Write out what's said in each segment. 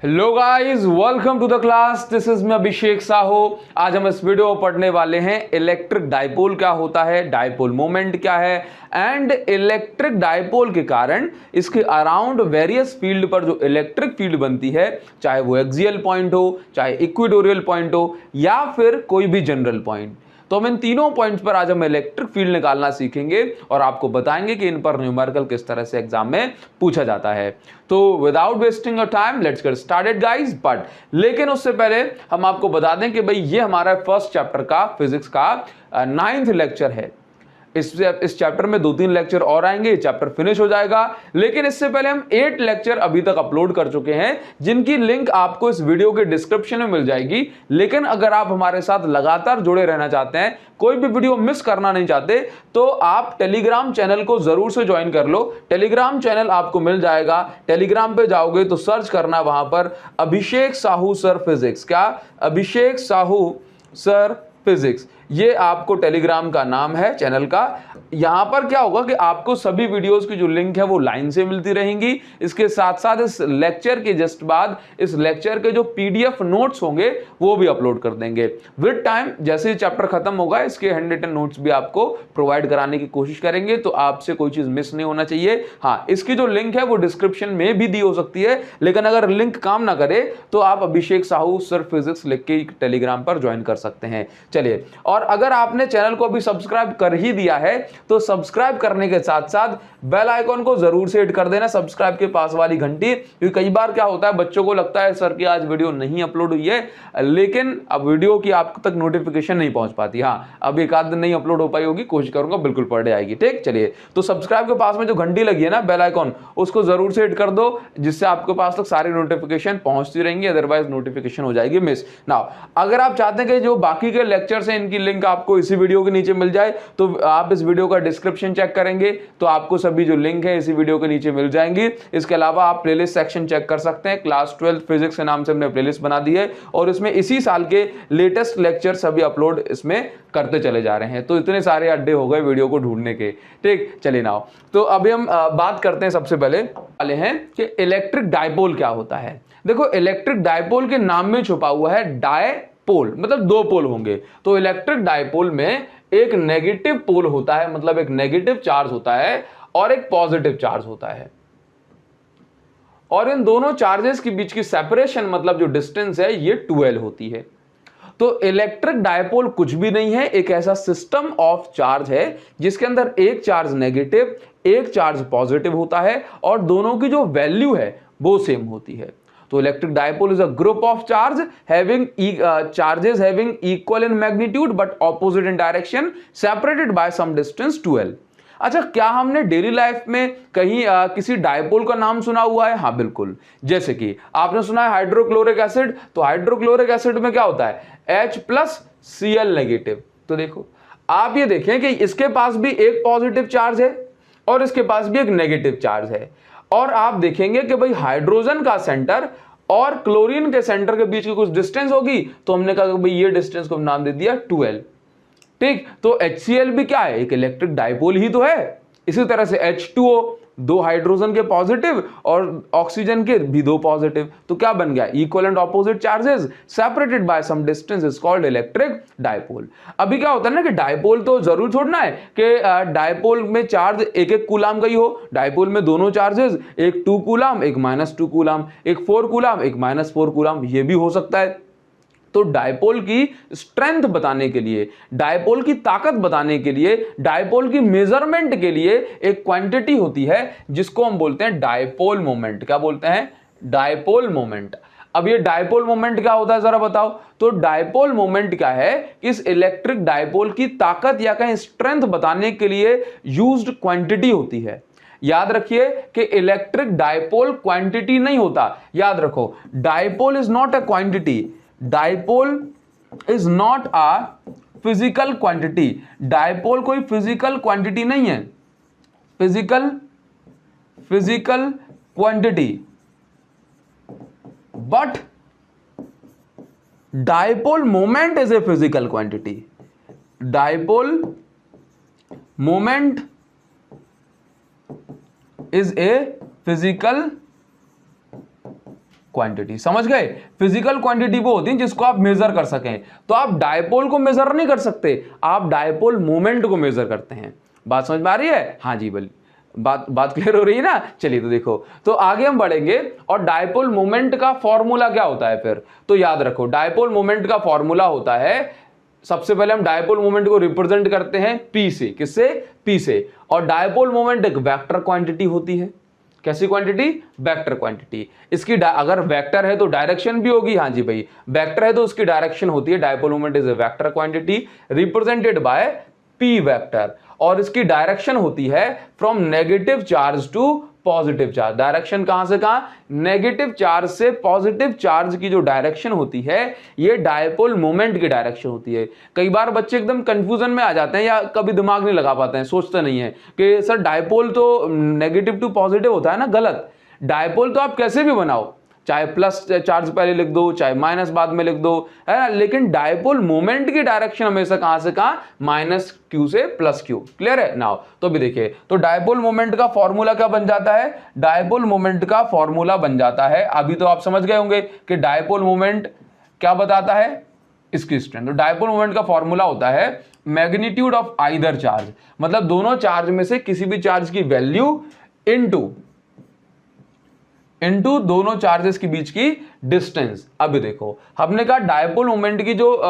Hello guys, welcome to the class. This is मैं अभिषेक साहू। आज हम इस वीडियो में पढ़ने वाले हैं इलेक्ट्रिक डाइपोल क्या होता है, डाइपोल मोमेंट क्या है एंड इलेक्ट्रिक डाइपोल के कारण इसके अराउंड वेरियस फील्ड पर जो इलेक्ट्रिक फील्ड बनती है, चाहे वो एक्सियल पॉइंट हो, चाहे इक्वेटोरियल पॉइंट हो या फिर कोई भी जनरल पॉइंट। तो हम इन तीनों पॉइंट्स पर आज हम इलेक्ट्रिक फील्ड निकालना सीखेंगे और आपको बताएंगे कि इन पर न्यूमेरिकल किस तरह से एग्जाम में पूछा जाता है। तो without wasting your time let's get started guys. But लेकिन उससे पहले हम आपको बता दें कि भाई ये हमारा फर्स्ट चैप्टर का फिजिक्स का 9th लेक्चर है। इस चैप्टर में 2-3 लेक्चर और आएंगे, चैप्टर फिनिश हो जाएगा। लेकिन इससे पहले हम 8 लेक्चर अभी तक अपलोड कर चुके हैं जिनकी लिंक आपको इस वीडियो के डिस्क्रिप्शन में मिल जाएगी। लेकिन अगर आप हमारे साथ लगातार जुड़े रहना चाहते हैं, कोई भी वीडियो मिस करना नहीं चाहते, तो आप टेलीग्राम चैनल को जरूर से ज्वाइन कर लो। टेलीग्राम चैनल आपको मिल जाएगा। टेलीग्राम पे जाओगे तो सर्च करना वहां पर अभिषेक साहू सर फिजिक्स। क्या? अभिषेक साहू सर फिजिक्स, ये आपको टेलीग्राम का नाम है चैनल का। यहां पर क्या होगा कि आपको सभी वीडियोस की जो लिंक है वो लाइन से मिलती रहेंगी। इसके साथ साथ इस लेक्चर के जस्ट बाद इस लेक्चर के जो पीडीएफ नोट्स होंगे वो भी अपलोड कर देंगे विद टाइम। जैसे ही चैप्टर खत्म होगा इसके हैंड रिटन नोट्स भी आपको प्रोवाइड कराने की कोशिश करेंगे, तो आपसे कोई चीज मिस नहीं होना चाहिए। हाँ, इसकी जो लिंक है वो डिस्क्रिप्शन में भी दी हो सकती है, लेकिन अगर लिंक काम ना करे तो आप अभिषेक साहू सर फिजिक्स लिख के टेलीग्राम पर ज्वाइन कर सकते हैं। चलिए, और अगर आपने चैनल को अभी सब्सक्राइब कर ही दिया है तो सब्सक्राइब करने के साथ साथ बेल आइकॉन को जरूर से हिट कर देना, सब्सक्राइब के पास वाली घंटी। क्योंकि कई बार क्या होता है, बच्चों को लगता है सर की आज वीडियो नहीं अपलोड हुई है, लेकिन अब वीडियो की आप तक नोटिफिकेशन नहीं पहुंच पाती। हाँ, अब एक आध दिन नहीं अपलोड हो पाई होगी, कोशिश करूंगा बिल्कुल पर डे आएगी। ठीक, चलिए, तो सब्सक्राइब के पास में जो घंटी लगी है ना, बेल आइकॉन, उसको जरूर से हिट कर दो, जिससे आपके पास तक सारी नोटिफिकेशन पहुंचती रहेंगी, अदरवाइज नोटिफिकेशन हो जाएगी मिस। नाउ, अगर आप चाहते हैं कि जो बाकी के लेक्चर्स हैं इनकी लिंक आपको इसी वीडियो के नीचे मिल जाए, तो आप इस वीडियो का डिस्क्रिप्शन चेक करेंगे तो आपको सभी जो लिंक है इसी वीडियो के नीचे मिल जाएंगी। इसके अलावा आप प्लेलिस्ट सेक्शन चेक कर सकते हैं। क्लास 12 फिजिक्स के नाम से हमने प्लेलिस्ट बना दी है और इसमें इसी साल के लेटेस्ट लेक्चर सभी अपलोड इसमें करते चले जा रहे हैं। तो इतने सारे अड्डे हो गए वीडियो को ढूंढने के। ठीक, चलिए नाउ, तो अभी हम बात करते हैं सबसे पहले वाले हैं कि इलेक्ट्रिक डाइपोल क्या होता है। देखो, इलेक्ट्रिक डाइपोल के नाम में छुपा हुआ है डाइपोल, मतलब दो पोल होंगे। तो इलेक्ट्रिक डाइपोल में एक नेगेटिव पोल होता है, मतलब एक नेगेटिव चार्ज होता है और एक पॉजिटिव चार्ज होता है, और इन दोनों चार्जेस के बीच की सेपरेशन, मतलब जो डिस्टेंस है, ये 12 होती है। तो इलेक्ट्रिक डाइपोल कुछ भी नहीं है, एक ऐसा सिस्टम ऑफ चार्ज है जिसके अंदर एक चार्ज नेगेटिव, एक चार्ज पॉजिटिव होता है और दोनों की जो वैल्यू है वो सेम होती है। तो electric dipole is a group of charge having charges having equal in magnitude but opposite in direction, separated by some distance 12। अच्छा, क्या हमने डेली लाइफ में कहीं किसी डाइपोल का नाम सुना हुआ है? हाँ, बिल्कुल। जैसे कि आपने सुना है हाइड्रोक्लोरिक एसिड। तो हाइड्रोक्लोरिक एसिड में क्या होता है? H+Cl negative. तो देखो, आप ये देखें कि इसके पास भी एक पॉजिटिव चार्ज है और इसके पास भी एक नेगेटिव चार्ज है, और आप देखेंगे कि भाई हाइड्रोजन का सेंटर और क्लोरीन के सेंटर के बीच की कुछ डिस्टेंस होगी, तो हमने कहा कि भाई ये डिस्टेंस को नाम दे दिया 12। ठीक, तो HCl भी क्या है? एक इलेक्ट्रिक डाइपोल ही तो है। इसी तरह से H2O, दो हाइड्रोजन के पॉजिटिव और ऑक्सीजन के भी दो पॉजिटिव, तो क्या बन गया? Equal and opposite charges separated by some distance is called electric dipole. अभी क्या होता है ना कि डाइपोल तो जरूर छोड़ना है कि डाइपोल में चार्ज एक एक कूलाम का ही हो। डाइपोल में दोनों चार्जेस, एक 2 कूलाम, एक -2 कूलाम, एक 4 कूलाम, एक -4 कूलाम, ये भी हो सकता है। तो डाइपोल की स्ट्रेंथ बताने के लिए, डाइपोल की ताकत बताने के लिए, डाइपोल की मेजरमेंट के लिए एक क्वांटिटी होती है जिसको हम बोलते हैं डाइपोल मोमेंट। क्या बोलते हैं? Dipole moment. अब ये डाइपोल मोमेंट क्या होता है जरा बताओ। तो डाइपोल मोमेंट क्या है? इस इलेक्ट्रिक डाइपोल की ताकत या कहीं स्ट्रेंथ बताने के लिए यूज्ड क्वांटिटी होती है। याद रखिए कि इलेक्ट्रिक डाइपोल क्वांटिटी नहीं होता। याद रखो, dipole is not a quantity, dipole is not a physical quantity. Dipole कोई फिजिकल क्वांटिटी नहीं है, physical quantity, but dipole moment is a physical quantity. Dipole moment is a physical quantity. समझ गए? Physical quantity वो होती है जिसको आप मेजर कर सकें। तो आप डायपोल को मेजर नहीं कर सकते, आप डायपोल मोमेंट को मेजर करते हैं। बात समझ में आ रही है? हाँ जी, बोलिए। बात क्लियर हो रही है ना? चलिए, तो देखो, तो आगे हम बढ़ेंगे और डायपोल मोमेंट का फॉर्मूला क्या होता है फिर। तो याद रखो, डायपोल मोमेंट का फॉर्मूला होता है, सबसे पहले हम डायपोल मोमेंट को रिप्रेजेंट करते हैं पी से। किससे? पी से। और डायपोल मोमेंट एक वेक्टर क्वांटिटी होती है। कैसी क्वांटिटी? Vector quantity. इसकी अगर वेक्टर है तो डायरेक्शन भी होगी। हाँ जी भाई, वेक्टर है तो उसकी डायरेक्शन होती है। Dipole moment is a vector quantity represented by P vector, और इसकी डायरेक्शन होती है from negative charge to positive charge. Direction कहां से कहां? नेगेटिव चार्ज से पॉजिटिव चार्ज की जो डायरेक्शन होती है, ये डायपोल मोमेंट की डायरेक्शन होती है। कई बार बच्चे एकदम कंफ्यूजन में आ जाते हैं या कभी दिमाग नहीं लगा पाते हैं, सोचते नहीं है कि सर डायपोल तो नेगेटिव टू पॉजिटिव होता है ना। गलत। डायपोल तो आप कैसे भी बनाओ, चाहे प्लस चार्ज पहले लिख दो, चाहे माइनस बाद में लिख दो, है ना, लेकिन डायपोल मोमेंट की डायरेक्शन हमेशा कहां से कहां? माइनस क्यू से प्लस क्यू। क्लियर है? नाउ तो भी देखिए, तो डायपोल मोमेंट का फॉर्मूला क्या बन जाता है? डायपोल मोमेंट का फॉर्मूला बन जाता है, अभी तो आप समझ गए होंगे कि डायपोल मोमेंट क्या बताता है, इसकी स्ट्रेंथ। तो डायपोल मोमेंट का फॉर्मूला होता है मैग्नीट्यूड ऑफ आइदर चार्ज, मतलब दोनों चार्ज में से किसी भी चार्ज की वैल्यू इनटू दोनों चार्जेस के बीच की डिस्टेंस। अभी देखो, हमने कहा डायपोल मोमेंट की जो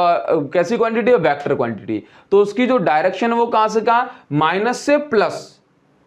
कैसी क्वांटिटी है? Vector quantity. तो उसकी जो डायरेक्शन है वो कहां से कहां? माइनस से प्लस।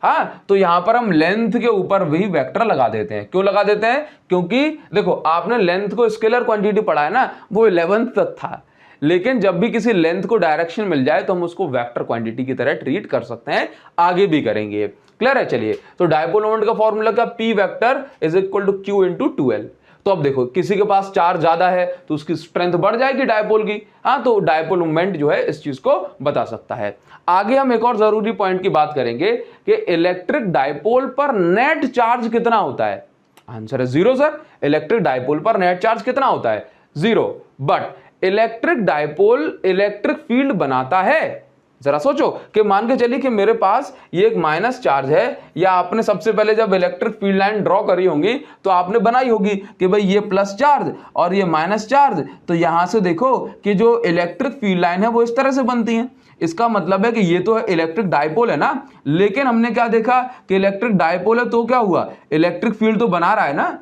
हाँ, तो यहां पर हम लेंथ के ऊपर वही वेक्टर लगा देते हैं। क्यों लगा देते हैं? क्योंकि देखो, आपने लेंथ को स्केलर क्वांटिटी पढ़ा है ना, वो 11th तक था, लेकिन जब भी किसी लेंथ को डायरेक्शन मिल जाए तो हम उसको वेक्टर क्वांटिटी की तरह ट्रीट कर सकते हैं, आगे भी करेंगे। क्लियर है? चलिए, तो डायपोल मोमेंट का फॉर्मूला क्या? P vector is equal to Q into 2l। तो अब देखो, किसी के पास चार्ज ज्यादा है तो उसकी स्ट्रेंथ बढ़ जाएगी डायपोल की। हाँ, तो डायपोल मोमेंट जो है इस चीज को बता सकता है। आगे हम एक और जरूरी पॉइंट की बात करेंगे कि इलेक्ट्रिक डायपोल पर नेट चार्ज कितना होता है। आंसर है 0 सर। इलेक्ट्रिक डायपोल पर नेट चार्ज कितना होता है? 0। But electric dipole electric field बनाता है। जरा सोचो कि मान के चलिए कि मेरे पास ये एक माइनस चार्ज है, या आपने सबसे पहले जब इलेक्ट्रिक फील्ड लाइन ड्रॉ करी होंगी तो आपने बनाई होगी कि भाई ये प्लस चार्ज और ये माइनस चार्ज। तो यहां से देखो कि जो इलेक्ट्रिक फील्ड लाइन है वो इस तरह से बनती है। इसका मतलब है कि ये तो इलेक्ट्रिक डायपोल है ना, लेकिन हमने क्या देखा कि इलेक्ट्रिक डायपोल है तो क्या हुआ? इलेक्ट्रिक फील्ड तो बना रहा है ना,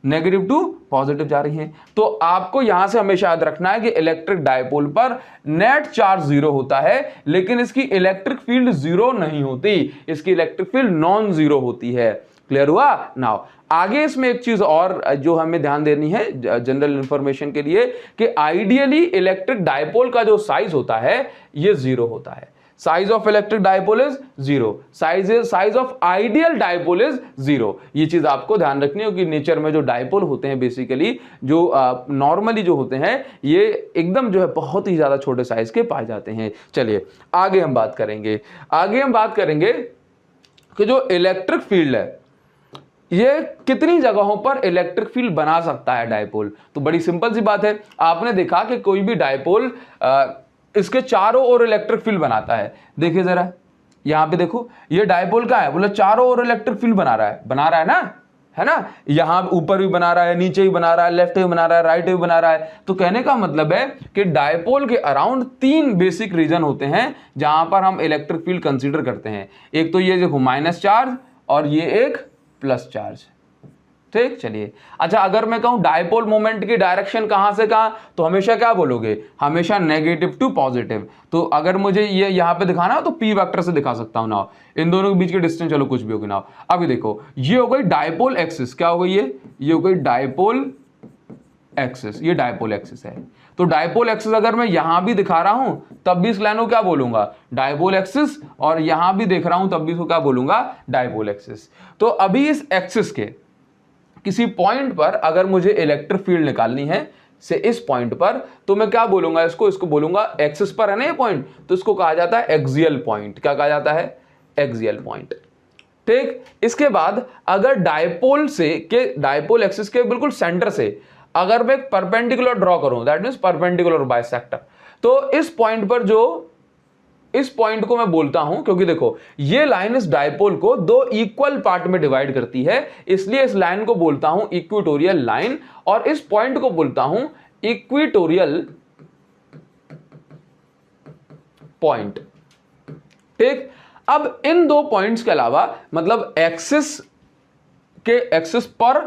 नेगेटिव टू पॉजिटिव जा रही है। तो आपको यहां से हमेशा याद रखना है कि इलेक्ट्रिक डायपोल पर नेट चार्ज 0 होता है, लेकिन इसकी इलेक्ट्रिक फील्ड 0 नहीं होती, इसकी इलेक्ट्रिक फील्ड नॉन 0 होती है। क्लियर हुआ? नाउ आगे इसमें एक चीज और जो हमें ध्यान देनी है जनरल इंफॉर्मेशन के लिए, कि आइडियली इलेक्ट्रिक डायपोल का जो साइज होता है ये 0 होता है। Size of electric dipole is 0, size of ideal dipole is 0। ये चीज आपको ध्यान रखनी है कि नेचर में जो डायपोल होते हैं, बेसिकली जो नॉर्मली जो होते हैं, ये एकदम जो है बहुत ही ज्यादा छोटे साइज के पाए जाते हैं। चलिए आगे हम बात करेंगे कि जो इलेक्ट्रिक फील्ड है ये कितनी जगहों पर इलेक्ट्रिक फील्ड बना सकता है डायपोल। तो बड़ी सिंपल सी बात है, आपने देखा कि कोई भी डायपोल इसके चारों ओर इलेक्ट्रिक फील्ड बनाता है। देखिए जरा, यहां पे देखो, ये डायपोल का है, बोले चारों ओर इलेक्ट्रिक फील्ड बना रहा है ना, है ना। यहां ऊपर भी बना रहा है, नीचे भी बना रहा है, लेफ्ट भी बना रहा है, राइट भी बना रहा है। तो कहने का मतलब है कि डायपोल के अराउंड 3 बेसिक रीजन होते हैं जहां पर हम इलेक्ट्रिक फील्ड कंसीडर करते हैं। एक तो ये देखो माइनस चार्ज, और ये एक प्लस चार्ज। ठीक, चलिए। अच्छा, अगर मैं कहूं डायपोल मोमेंट की डायरेक्शन कहां से कहां, तो हमेशा क्या बोलोगे? हमेशा नेगेटिव टू पॉजिटिव। तो अगर मुझे ये यहां पे दिखाना हो तो पी वेक्टर से दिखा सकता हूं ना, इन दोनों के बीच की डिस्टेंस चलो कुछ भी होगी ना। अभी देखो, ये हो गई डायपोल एक्सिस। क्या हो गई ये हो गई डायपोल एक्सिस। ये डायपोल एक्सिस है। तो डायपोल एक्सिस अगर मैं यहां भी दिखा रहा हूं तब भी इस लाइन को क्या बोलूंगा? Dipole axis. और यहां भी देख रहा हूं तब भी इसको क्या बोलूंगा? Dipole axis. तो अभी इस एक्सिस के किसी पॉइंट पर अगर मुझे इलेक्ट्रिक फील्ड निकालनी है से इस पॉइंट पर, तो मैं क्या बोलूंगा? इसको बोलूंगा, एक्सिस पर है ना ये पॉइंट, तो इसको कहा जाता है एक्सियल पॉइंट। क्या कहा जाता है? Axial point. ठीक, इसके बाद अगर डायपोल एक्सिस के बिल्कुल सेंटर से अगर मैं एक परपेंडिकुलर ड्रॉ करूं, दैट मींस परपेंडिकुलर बाइसेक्टर, तो इस पॉइंट पर जो इस पॉइंट को मैं बोलता हूं, क्योंकि देखो ये लाइन इस डायपोल को दो इक्वल पार्ट में डिवाइड करती है, इसलिए इस लाइन को बोलता हूं इक्वेटोरियल लाइन और इस पॉइंट को बोलता हूं इक्वेटोरियल पॉइंट। ठीक, अब इन दो पॉइंट्स के अलावा मतलब एक्सिस पर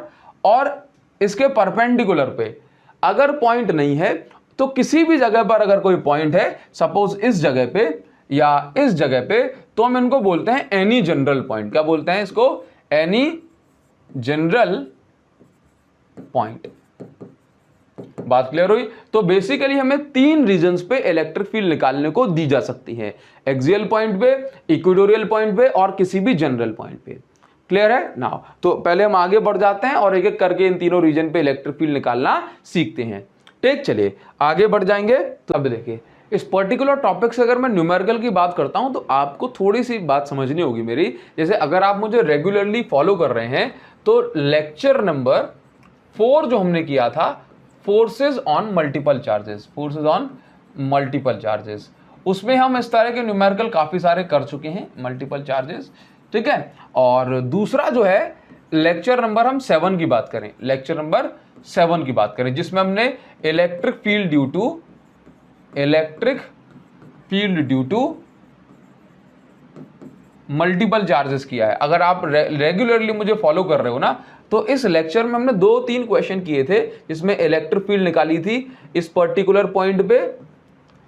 और इसके परपेंडिकुलर पे अगर पॉइंट नहीं है तो किसी भी जगह पर अगर कोई पॉइंट है, सपोज इस जगह पे या इस जगह पे, तो हम इनको बोलते हैं एनी जनरल पॉइंट। क्या बोलते हैं इसको? Any general point. बात क्लियर हुई? तो बेसिकली हमें तीन रीजन्स पे इलेक्ट्रिक फील्ड निकालने को दी जा सकती है, एक्सियल पॉइंट पे, इक्वेटोरियल पॉइंट पे और किसी भी जनरल पॉइंट पे। क्लियर है ना? तो पहले हम आगे बढ़ जाते हैं और एक एक करके इन तीनों रीजन पे इलेक्ट्रिक फील्ड निकालना सीखते हैं। ठीक, चलिए आगे बढ़ जाएंगे। तो अब देखिए इस पर्टिकुलर टॉपिक से अगर मैं न्यूमेरिकल की बात करता हूं तो आपको थोड़ी सी बात समझनी होगी मेरी। जैसे अगर आप मुझे रेगुलरली फॉलो कर रहे हैं तो लेक्चर नंबर 4 जो हमने किया था, forces on multiple charges, forces on multiple charges, उसमें हम इस तरह के न्यूमेरिकल काफी सारे कर चुके हैं, मल्टीपल चार्जेस। ठीक है, और दूसरा जो है लेक्चर नंबर हम 7 की बात करें, लेक्चर नंबर 7 की बात करें, जिसमें हमने electric field due to multiple charges किया है। अगर आप रेगुलरली मुझे फॉलो कर रहे हो ना, तो इस लेक्चर में हमने 2-3 क्वेश्चन किए थे जिसमें इलेक्ट्रिक फील्ड निकाली थी इस पर्टिकुलर पॉइंट पे।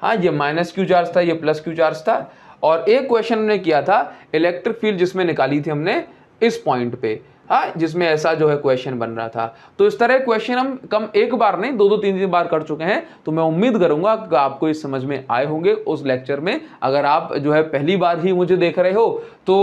हाँ, ये माइनस क्यू चार्ज था, ये प्लस क्यू चार्ज था, और एक क्वेश्चन हमने किया था इलेक्ट्रिक फील्ड जिसमें निकाली थी हमने इस पॉइंट पे, हाँ, जिसमें ऐसा जो है क्वेश्चन बन रहा था। तो इस तरह क्वेश्चन हम कम एक बार नहीं 2-3 बार कर चुके हैं। तो मैं उम्मीद करूंगा कि आपको इस समझ में आए होंगे उस लेक्चर में। अगर आप जो है पहली बार ही मुझे देख रहे हो तो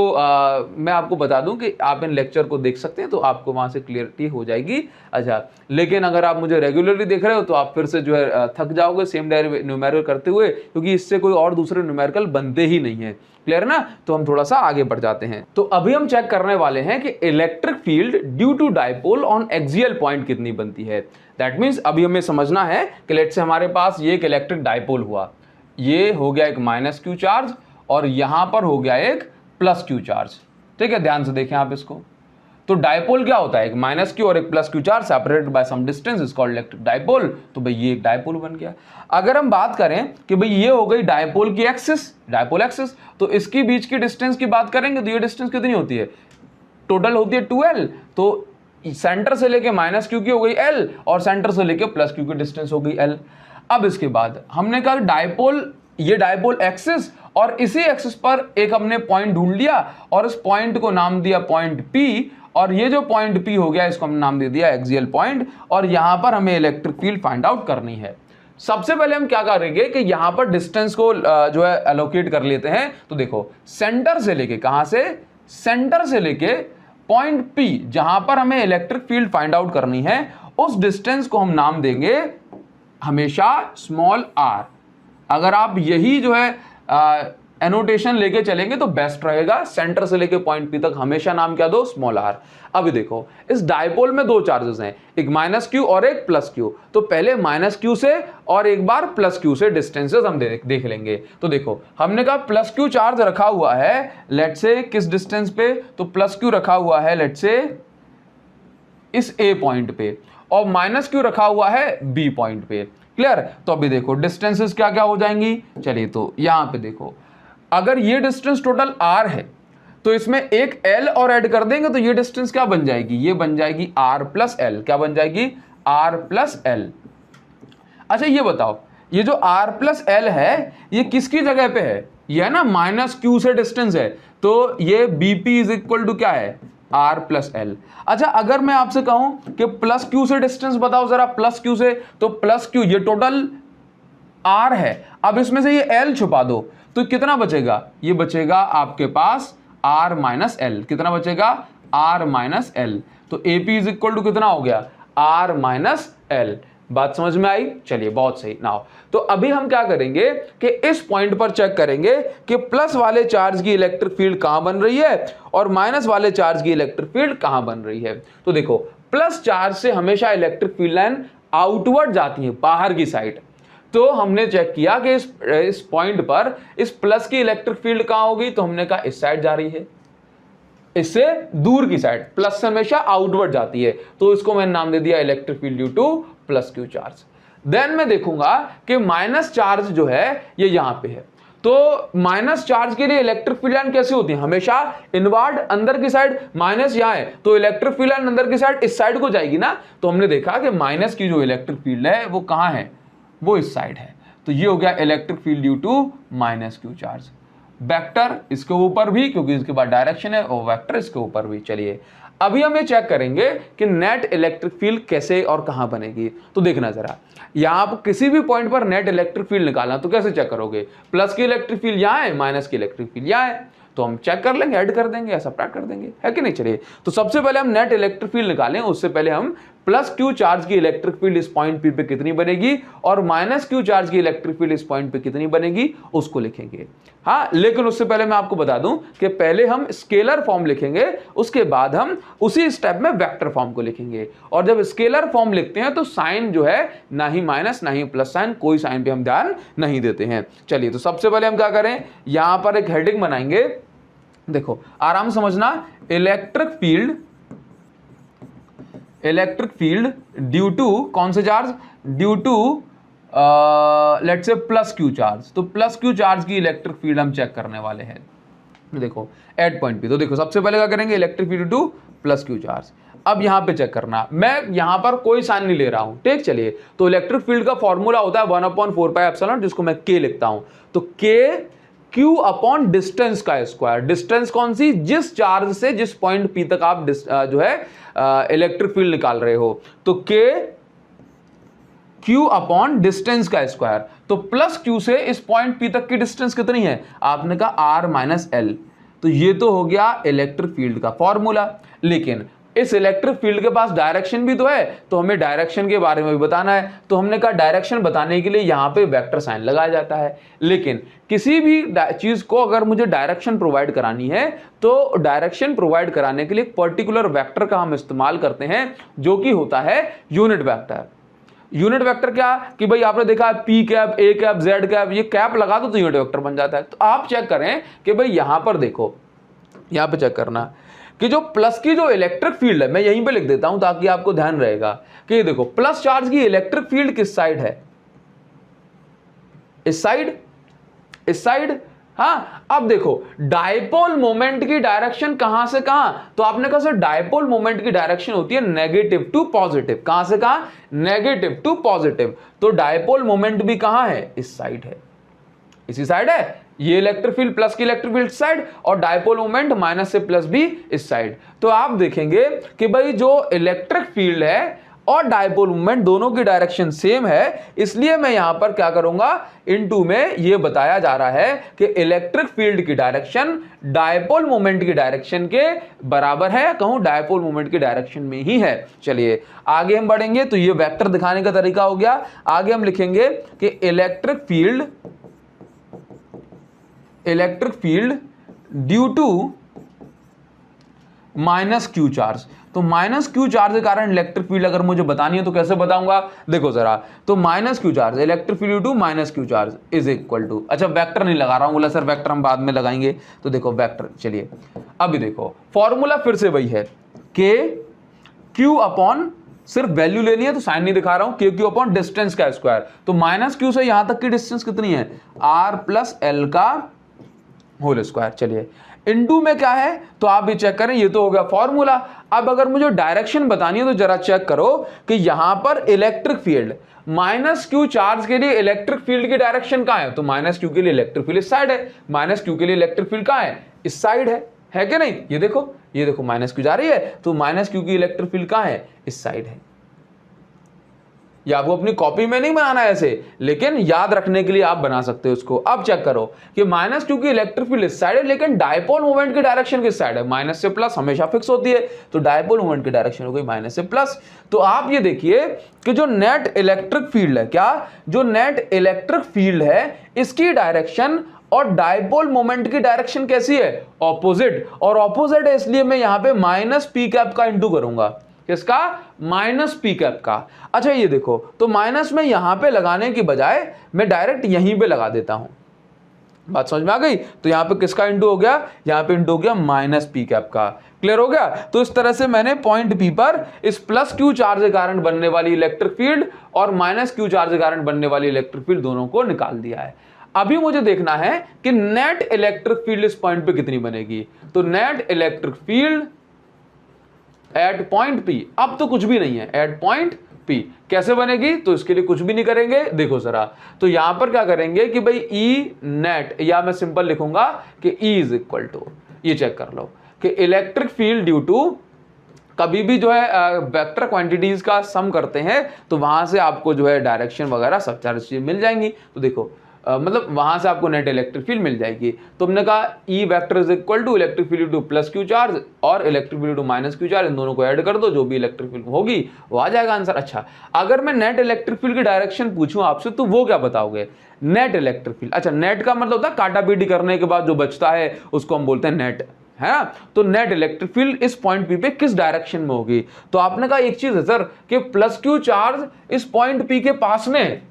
मैं आपको बता दूं कि आप इन लेक्चर को देख सकते हैं, तो आपको वहां से क्लियरिटी हो जाएगी। अच्छा, लेकिन अगर आप मुझे रेगुलरली देख रहे हो तो आप फिर से जो है थक जाओगे सेम न्यूमेरिकल करते हुए, क्योंकि इससे कोई और दूसरे न्यूमेरिकल बनते ही नहीं है। क्लियर ना? तो हम थोड़ा सा आगे बढ़ जाते हैं। तो अभी हम चेक करने वाले हैं कि electric field due to dipole on axial point कितनी बनती है। दैट मींस अभी हमें समझना है कि लेट्स से हमारे पास ये एक इलेक्ट्रिक डायपोल हुआ, ये हो गया एक माइनस क्यू चार्ज और यहां पर हो गया एक प्लस क्यू चार्ज। ठीक है, ध्यान से देखें आप इसको। तो डायपोल क्या होता है? एक माइनस क्यू और एक plus Q charge separated by some distance is called electric dipole. तो भाई ये एक डायपोल बन गया। अगर हम बात करें कि भाई ये हो गई डायपोल की एक्सिस, डायपोल एक्सिस, तो इसके बीच की डिस्टेंस की बात करेंगे तो ये डिस्टेंस कितनी होती है? टोटल होती है 2l। तो सेंटर से लेके माइनस क्यू की हो गई l और सेंटर से लेके प्लस क्यू की डिस्टेंस हो गई l। अब इसके बाद हमने कहा डायपोल, ये डायपोल एक्सिस और इसी एक्सिस पर एक हमने पॉइंट ढूंढ लिया और इस पॉइंट को नाम दिया पॉइंट P, और ये जो पॉइंट P हो गया इसको हमने नाम दे दिया एक्सियल पॉइंट, और यहां पर हमें इलेक्ट्रिक फील्ड फाइंड आउट करनी है। सबसे पहले हम क्या करेंगे कि यहां पर डिस्टेंस को जो है एलोकेट कर लेते हैं। तो देखो सेंटर से लेके, कहां से? सेंटर से लेके पॉइंट P जहां पर हमें इलेक्ट्रिक फील्ड फाइंड आउट करनी है, उस डिस्टेंस को हम नाम देंगे हमेशा स्मॉल r। अगर आप यही जो है एनोटेशन लेके चलेंगे तो बेस्ट रहेगा। सेंटर से लेके पॉइंट P तक हमेशा नाम क्या दो? Small r। अभी देखो इस डायपोल में दो चार्जेस हैं, एक माइनस क्यू और एक प्लस क्यू। तो पहले माइनस क्यू से और एक बार प्लस क्यू से डिस्टेंसेस हम देख लेंगे। तो देखो हमने कहा प्लस क्यू चार्ज रखा हुआ है लेट्स से किस डिस्टेंस पे? तो प्लस क्यू रखा हुआ है लेट्स से इस A पॉइंट पे, और माइनस क्यू रखा हुआ है B पॉइंट पे। क्लियर? तो अभी देखो डिस्टेंसेस क्या क्या हो जाएंगी। चलिए तो यहां पे देखो, अगर ये डिस्टेंस टोटल r है तो इसमें एक l और ऐड कर देंगे तो ये डिस्टेंस क्या बन जाएगी? ये बन जाएगी r प्लस l। क्या बन जाएगी? r plus l। अच्छा ये बताओ, ये जो r प्लस l है ये किसकी जगह पे है? ये है ना माइनस क्यू से डिस्टेंस है, तो ये bp इज इक्वल टू क्या है? r plus l। अच्छा अगर मैं आपसे कहूं कि प्लस क्यू से डिस्टेंस बताओ जरा, प्लस क्यू से, तो प्लस क्यू ये टोटल r है, अब इसमें से ये l छुपा दो तो कितना बचेगा? ये बचेगा आपके पास r माइनस l। कितना बचेगा? r minus l। तो AP इज इक्वल टू कितना हो गया? r minus l। बात समझ में आई? चलिए बहुत सही। नाउ तो अभी हम क्या करेंगे कि इस पॉइंट पर चेक करेंगे कि प्लस वाले चार्ज की इलेक्ट्रिक फील्ड कहां बन रही है और माइनस वाले चार्ज की इलेक्ट्रिक फील्ड कहां बन रही है। तो देखो प्लस चार्ज से हमेशा इलेक्ट्रिक फील्ड लाइन आउटवर्ड जाती है, बाहर की साइड। तो हमने चेक किया कि इस पॉइंट पर इस प्लस की इलेक्ट्रिक फील्ड कहां होगी, तो हमने कहा इस साइड जा रही है, इससे दूर की साइड, प्लस से हमेशा आउटवर्ड जाती है, तो इसको मैंने नाम दे दिया electric field due to plus Q charge. Then मैं देखूंगा कि माइनस चार्ज जो है ये यहां पे है, तो माइनस चार्ज के लिए इलेक्ट्रिक फील्ड लाइन कैसी होती है, हमेशा इनवर्ड अंदर की साइड, माइनस यहां है तो इलेक्ट्रिक फील्ड लाइन अंदर की साइड इस साइड को जाएगी ना, तो हमने देखा कि माइनस की जो इलेक्ट्रिक फील्ड है वो कहां है, वो इस साइड है, तो ये हो गया electric field due to minus Q charge. Vector इसके ऊपर भी, क्योंकि इसके बाद डायरेक्शन है, और वेक्टर इसके ऊपर भी। चलिए अभी हम ये चेक करेंगे कि नेट इलेक्ट्रिक फील्ड कैसे और कहां बनेगी। तो देखना जरा, यहां आप किसी भी पॉइंट पर नेट इलेक्ट्रिक फील्ड निकालना, तो कैसे चेक करोगे, प्लस की इलेक्ट्रिक फील्ड यहां है, माइनस की इलेक्ट्रिक फील्ड यहां है, तो हम चेक कर लेंगे, ऐड कर देंगे या सब्ट्रैक्ट कर देंगे, है कि नहीं। चलिए तो सबसे पहले हम नेट इलेक्ट्रिक फील्ड निकालें, उससे पहले हम प्लस क्यू चार्ज की इलेक्ट्रिक फील्ड इस पॉइंट पी पे कितनी बनेगी और माइनस क्यू चार्ज की इलेक्ट्रिक फील्ड इस पॉइंट पे कितनी बनेगी उसको लिखेंगे। हाँ, लेकिन उससे पहले मैं आपको बता दूं कि पहले हम स्केलर फॉर्म लिखेंगे, उसके बाद हम उसी स्टेप में वेक्टर फॉर्म को लिखेंगे। और जब स्केलर फॉर्म लिखते हैं तो साइन जो है ना ही माइनस ना ही प्लस साइन, कोई साइन पे हम ध्यान नहीं देते हैं। चलिए तो सबसे पहले हम क्या करें, यहां पर एक हेडिंग बनाएंगे, देखो आराम समझना, इलेक्ट्रिक फील्ड ड्यू टू कौन से charge, due to let's say plus Q charge. तो प्लस क्यू चार्ज की इलेक्ट्रिक फील्ड हम चेक करने वाले हैं, देखो एट पॉइंट पे। तो देखो सबसे पहले क्या करेंगे, electric field due to plus Q charge. अब यहां पे चेक करना, मैं यहां पर कोई साइन नहीं ले रहा हूं, ठीक। चलिए तो इलेक्ट्रिक फील्ड का फॉर्मूला होता है 1/4πε, जिसको मैं के लिखता हूं, तो के Q अपॉन डिस्टेंस का स्क्वायर। डिस्टेंस कौन सी, जिस चार्ज से जिस पॉइंट P तक आप जो है इलेक्ट्रिक फील्ड निकाल रहे हो, तो K Q अपॉन डिस्टेंस का स्क्वायर। तो प्लस Q से इस पॉइंट P तक की डिस्टेंस कितनी है, आपने कहा R माइनस L। तो ये तो हो गया इलेक्ट्रिक फील्ड का फॉर्मूला। लेकिन इस इलेक्ट्रिक फील्ड के पास डायरेक्शन भी तो है, तो हमें डायरेक्शन के बारे में भी बताना है, तो हमने कहा डायरेक्शन बताने के लिए यहां पे वेक्टर साइन लगाया जाता है। लेकिन किसी भी चीज को अगर मुझे डायरेक्शन प्रोवाइड करानी है, तो डायरेक्शन प्रोवाइड कराने के लिए एक पर्टिकुलर वेक्टर का हम इस्तेमाल करते हैं, जो कि होता है यूनिट वेक्टर। यूनिट वेक्टर क्या कि भाई आपने देखा P cap, A cap, Z cap, ये कैप लगा दो तो यूनिट वेक्टर बन जाता है। तो आप चेक करें कि भाई यहां पर देखो, यहां पे चेक करना कि जो प्लस की जो इलेक्ट्रिक फील्ड है, मैं यहीं पे लिख देता हूं ताकि आपको ध्यान रहेगा कि ये देखो प्लस चार्ज की इलेक्ट्रिक फील्ड किस साइड है, इस साइड, इस साइड। हाँ, अब देखो डायपोल मोमेंट की डायरेक्शन कहां से कहां, तो आपने कहा सर डायपोल मोमेंट की डायरेक्शन होती है नेगेटिव टू पॉजिटिव। कहां से कहां, नेगेटिव टू पॉजिटिव। तो डायपोल मोमेंट भी कहां है, इस साइड है, इसी साइड है। ये इलेक्ट्रिक फील्ड प्लस की इलेक्ट्रिक फील्ड साइड और डायपोल मोमेंट माइनस से प्लस भी इस साइड। तो आप देखेंगे कि भाई जो इलेक्ट्रिक फील्ड है और डायपोल मोमेंट दोनों की डायरेक्शन सेम है, इसलिए मैं यहां पर क्या करूंगा, इनटू में ये बताया जा रहा है कि इलेक्ट्रिक फील्ड की डायरेक्शन डायपोल मोमेंट की डायरेक्शन के बराबर है, कहूं डायपोल मोमेंट की डायरेक्शन में ही है। चलिए आगे हम बढ़ेंगे, तो ये वेक्टर दिखाने का तरीका हो गया। आगे हम लिखेंगे कि electric field due to minus Q charge. तो माइनस क्यू चार्ज के कारण इलेक्ट्रिक फील्ड अगर मुझे बतानी है तो कैसे बताऊंगा, देखो जरा, तो minus Q charge, electric field due to minus Q charge is equal to, अच्छा वेक्टर नहीं लगा रहा हूं, बोला सर वेक्टर हम बाद में लगाएंगे, तो देखो वेक्टर। चलिए अभी देखो फॉर्मूला फिर से वही है, के क्यू अपॉन, सिर्फ वैल्यू लेनी है तो साइन नहीं दिखा रहा हूं, के क्यू अपॉन डिस्टेंस का स्क्वायर। तो माइनस क्यू से यहां तक की डिस्टेंस कितनी है, आर प्लस एल का होल स्क्वायर। चलिए इनटू में क्या है, तो आप भी चेक करें, ये तो हो गया फॉर्मूला। अब अगर मुझे डायरेक्शन बतानी है तो जरा चेक करो कि यहां पर electric field minus Q charge के लिए इलेक्ट्रिक फील्ड की डायरेक्शन कहां है, तो माइनस क्यू के लिए इलेक्ट्रिक फील्ड इस साइड है, माइनस क्यू के लिए इलेक्ट्रिक फील्ड कहां है, इस साइड है कि नहीं। ये देखो माइनस क्यू जा रही है, तो माइनस क्यू की इलेक्ट्रिक फील्ड कहां है, इस साइड है। या आपको अपनी कॉपी में नहीं बनाना है ऐसे, लेकिन याद रखने के लिए आप बना सकते हो उसको। अब चेक करो कि माइनस क्यू की इलेक्ट्रिक फील्ड इस साइड है, लेकिन डायपोल मोमेंट की डायरेक्शन किस साइड है, माइनस से प्लस हमेशा फिक्स होती है, तो डायपोल मोमेंट की डायरेक्शन हो गई माइनस से प्लस। तो आप ये देखिए कि जो नेट इलेक्ट्रिक फील्ड है, क्या जो नेट इलेक्ट्रिक फील्ड है, इसकी डायरेक्शन और डायपोल मोमेंट की डायरेक्शन कैसी है, ऑपोजिट। और ऑपोजिट है इसलिए मैं यहां पे माइनस पी कैप का इंटू करूंगा, किसका? माइनस पी कैप का। अच्छा ये देखो, तो माइनस में यहां पे लगाने की बजाय मैं डायरेक्ट यहीं पे लगा देता हूं। बात समझ में आ गई? तो यहां पे किसका इंटू हो गया? यहां पे इंटू हो गया माइनस पी कैप का। क्लियर हो गया? तो इस तरह से मैंने पॉइंट पी पर इस प्लस क्यू चार्ज के कारण बनने वाली इलेक्ट्रिक फील्ड और माइनस क्यू चार्ज के कारण बनने वाली इलेक्ट्रिक फील्ड दोनों को निकाल दिया है। अभी मुझे देखना है कि नेट इलेक्ट्रिक फील्ड इस पॉइंट पे कितनी बनेगी। तो net electric field at point P, अब तो कुछ भी नहीं है, एट पॉइंट पी कैसे बनेगी? तो इसके लिए कुछ भी नहीं करेंगे, देखो जरा। तो यहां पर क्या करेंगे कि भाई ई नेट, या मैं सिंपल लिखूंगा कि ई इज इक्वल टू, ये चेक कर लो कि इलेक्ट्रिक फील्ड ड्यू टू, कभी भी जो है वेक्टर क्वांटिटीज का सम करते हैं तो वहां से आपको जो है डायरेक्शन वगैरह सब सारी चीजें मिल जाएंगी। तो देखो मतलब वहां से आपको नेट इलेक्ट्रिक फील्ड मिल जाएगी। तो हमने कहा E vector is equal to electric field to plus Q charge और electric field to minus Q charge, इन दोनों को ऐड कर दो, जो भी इलेक्ट्रिक फील्ड होगी वो आ जाएगा आंसर। अच्छा, अगर मैं नेट इलेक्ट्रिक फील्ड की डायरेक्शन पूछूं आपसे तो वो क्या बताओगे? नेट इलेक्ट्रिक फील्ड, अच्छा नेट का मतलब होता है काटा पीटी करने के बाद जो बचता है उसको हम बोलते हैं नेट, है ना? तो नेट इलेक्ट्रिक फील्ड इस पॉइंट पी पे किस डायरेक्शन में होगी? तो आपने कहा एक चीज है सर कि प्लस क्यू चार्ज इस पॉइंट पी के पास में,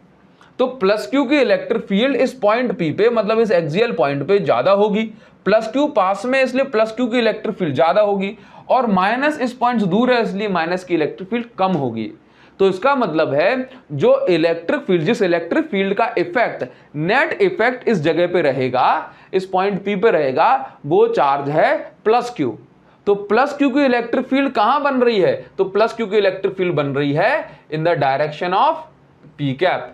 तो प्लस क्यू की इलेक्ट्रिक फील्ड इस पॉइंट पी पे मतलब इस एक्सियल पॉइंट पे ज्यादा होगी। प्लस क्यू पास में इसलिए प्लस क्यू की इलेक्ट्रिक फील्ड ज्यादा होगी, और माइनस इस पॉइंट से दूर है इसलिए माइनस की इलेक्ट्रिक फील्ड कम होगी। तो इसका मतलब है जो इलेक्ट्रिक फील्ड, जिस इलेक्ट्रिक फील्ड का इफेक्ट, नेट इफेक्ट इस जगह पे रहेगा, इस पॉइंट पी पे रहेगा, वो चार्ज है प्लस क्यू। तो प्लस क्यू की इलेक्ट्रिक फील्ड कहां बन रही है? तो प्लस क्यू की इलेक्ट्रिक फील्ड बन रही है in the direction of P cap,